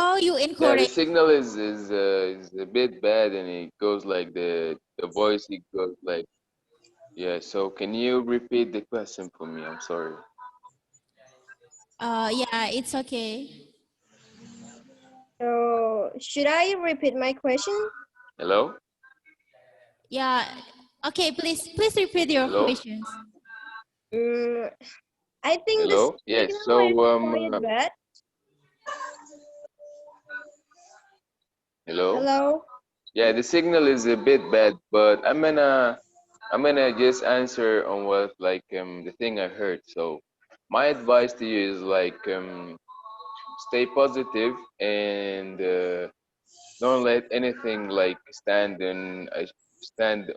[SPEAKER 1] Oh, you
[SPEAKER 8] yeah, the
[SPEAKER 1] encourage.
[SPEAKER 8] signal is a bit bad, and it goes like the voice, it goes like, yeah. So can you repeat the question for me? I'm sorry.
[SPEAKER 1] Yeah, it's okay.
[SPEAKER 14] So should I repeat my question?
[SPEAKER 8] Hello?
[SPEAKER 1] Yeah. Okay, please repeat your
[SPEAKER 8] Hello?
[SPEAKER 1] questions.
[SPEAKER 14] I think the
[SPEAKER 8] Hello? Yes.
[SPEAKER 14] signal
[SPEAKER 8] So
[SPEAKER 14] is quite bad.
[SPEAKER 8] hello?
[SPEAKER 14] Hello.
[SPEAKER 8] Yeah, the signal is a bit bad, but I'm gonna just answer on what like the thing I heard. So my advice to you is like stay positive and don't let anything like stand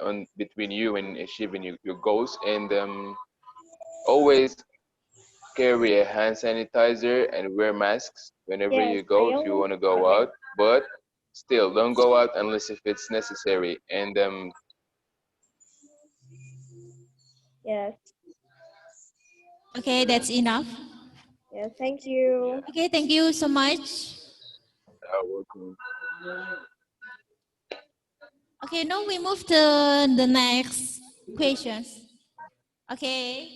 [SPEAKER 8] on between you and achieving your goals, and always carry a hand sanitizer and wear masks whenever
[SPEAKER 14] Yes,
[SPEAKER 8] you go
[SPEAKER 14] I
[SPEAKER 8] if you
[SPEAKER 14] always
[SPEAKER 8] want to go
[SPEAKER 14] carry.
[SPEAKER 8] out, but still don't go out unless if it's necessary. And
[SPEAKER 14] Yes.
[SPEAKER 1] Okay, that's enough.
[SPEAKER 14] Yes. Thank you.
[SPEAKER 1] Okay, thank you so much.
[SPEAKER 8] welcome.
[SPEAKER 1] Okay, now we move to the next questions. Okay,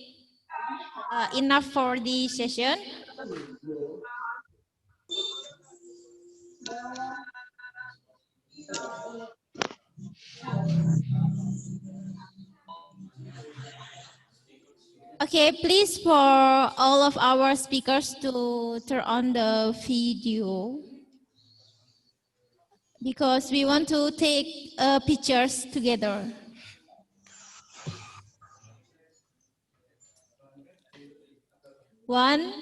[SPEAKER 1] enough for the session. Okay, please for all of our speakers to turn on the video because we want to take pictures together. One,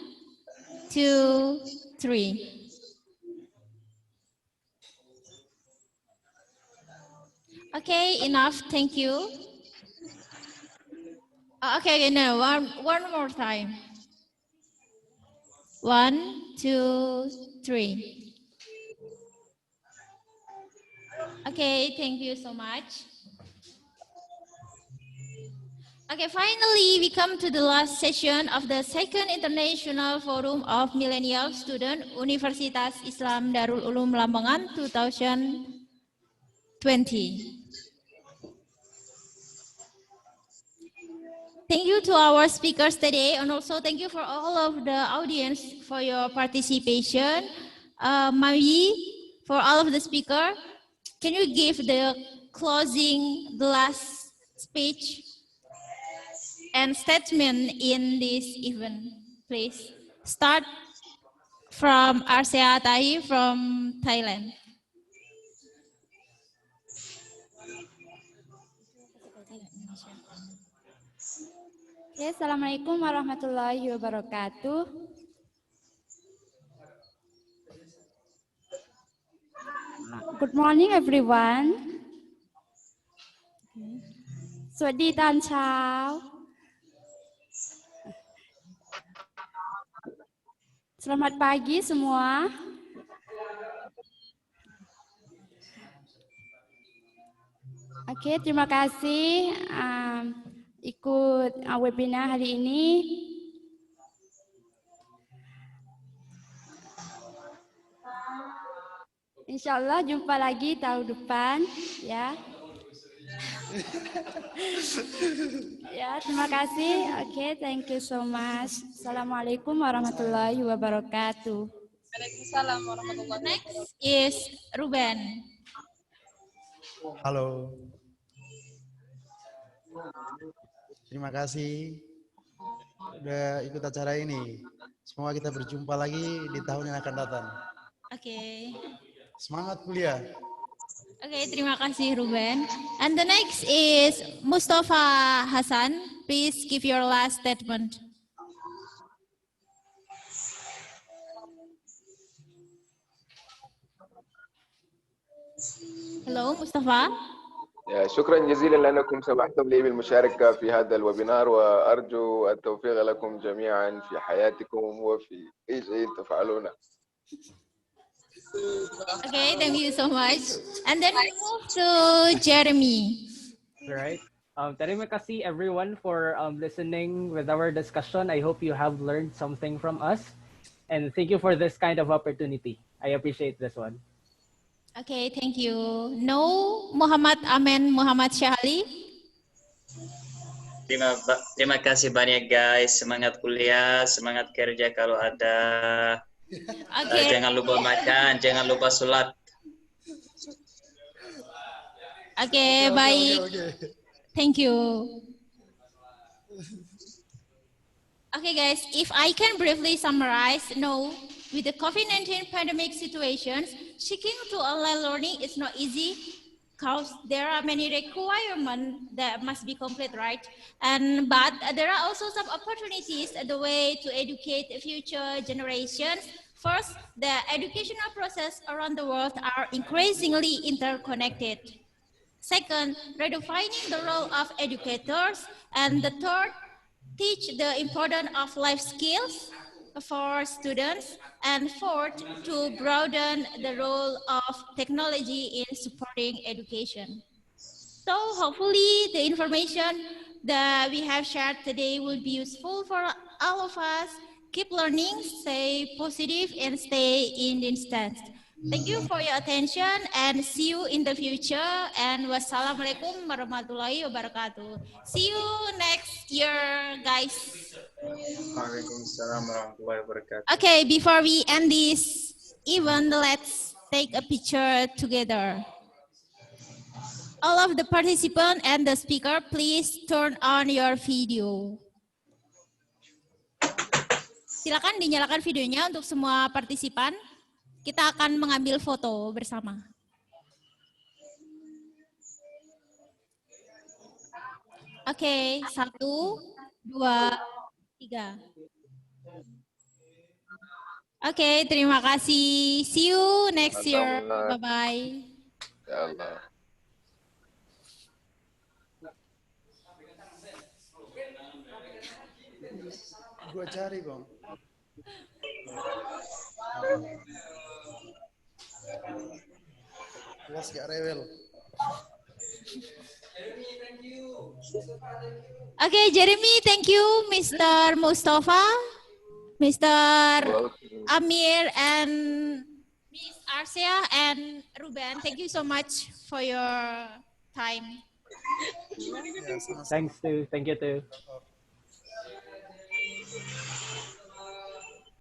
[SPEAKER 1] two, three. Okay, enough. Thank you. Okay, no, one more time. One, two, three. Okay, thank you so much. Okay, finally, we come to the last session of the second International Forum of Millennial Student Universitas Islam Darul Ulum Lamongan 2020. Thank you to our speakers today, and also thank you for all of the audience for your participation. Mawi, for all of the speakers, can you give the closing, the last speech and statement in this event, please? Start from Arsia Tahi from Thailand.
[SPEAKER 6] Oke, Assalamualaikum warahmatullahi wabarakatuh. Good morning everyone. สวัสดีตอนเช้า Selamat pagi semua. Oke, terima kasih ikut webinar hari ini. Insya Allah jumpa lagi tahun depan, ya. Ya, terima kasih. Oke, thank you so much. Assalamualaikum warahmatullahi wabarakatuh.
[SPEAKER 10] Waalaikumsalam warahmatullahi wabarakatuh.
[SPEAKER 1] Next is Ruben.
[SPEAKER 9] Halo. Terima kasih udah ikut acara ini. Semoga kita berjumpa lagi di tahun yang akan datang.
[SPEAKER 1] Oke.
[SPEAKER 9] Semangat kuliah.
[SPEAKER 1] Oke, terima kasih Ruben. And the next is Mustafa Hassan. Please give your last statement. Hello, Mustafa.
[SPEAKER 8] شكرا جزيلا لأنكم سمحتم لي بالمشاركة في هذا الويبينار، وأرجو التوفيق لكم جميعا في حياتكم وفي أي شيء تفعلونه.
[SPEAKER 1] Okay, thank you so much. And then we move to Jeremy.
[SPEAKER 7] Right. Terima kasih everyone for listening with our discussion. I hope you have learned something from us. And thank you for this kind of opportunity. I appreciate this one.
[SPEAKER 1] Okay, thank you. No, Muhammad Amen Muhammad Syahli.
[SPEAKER 4] Terima kasih banyak guys. Semangat kuliah, semangat kerja kalau ada.
[SPEAKER 1] Okay.
[SPEAKER 4] Jangan lupa makan, jangan lupa sholat.
[SPEAKER 1] Okay, baik. Thank you. Okay, guys, if I can briefly summarize, no, with the COVID-19 pandemic situations, switching to online learning is not easy because there are many requirements that must be complete, right? But there are also some opportunities the way to educate future generations. First, the educational process around the world are increasingly interconnected. Second, redefining the role of educators. And the third, teach the importance of life skills for students. And fourth, to broaden the role of technology in supporting education. So hopefully the information that we have shared today will be useful for all of us. Keep learning, stay positive, and stay in the instance. Thank you for your attention and see you in the future. And wassalamualaikum warahmatullahi wabarakatuh. See you next year, guys.
[SPEAKER 4] Waalaikumsalam warahmatullahi wabarakatuh.
[SPEAKER 1] Okay, before we end this event, let's take a picture together. All of the participants and the speaker, please turn on your video. Silakan dinyalakan videonya untuk semua partisipan. Kita akan mengambil foto bersama. Oke, 1, 2, 3. Oke, terima kasih. See you next year. Bye-bye.
[SPEAKER 8] Ya Allah.
[SPEAKER 9] Gua cari, Bang. Kelas gak rewel.
[SPEAKER 1] Okay, Jeremy, thank you, Mr. Mustafa, Mr. Amir, and Miss Arsia and Ruben. Thank you so much for your time.
[SPEAKER 7] Thank you too.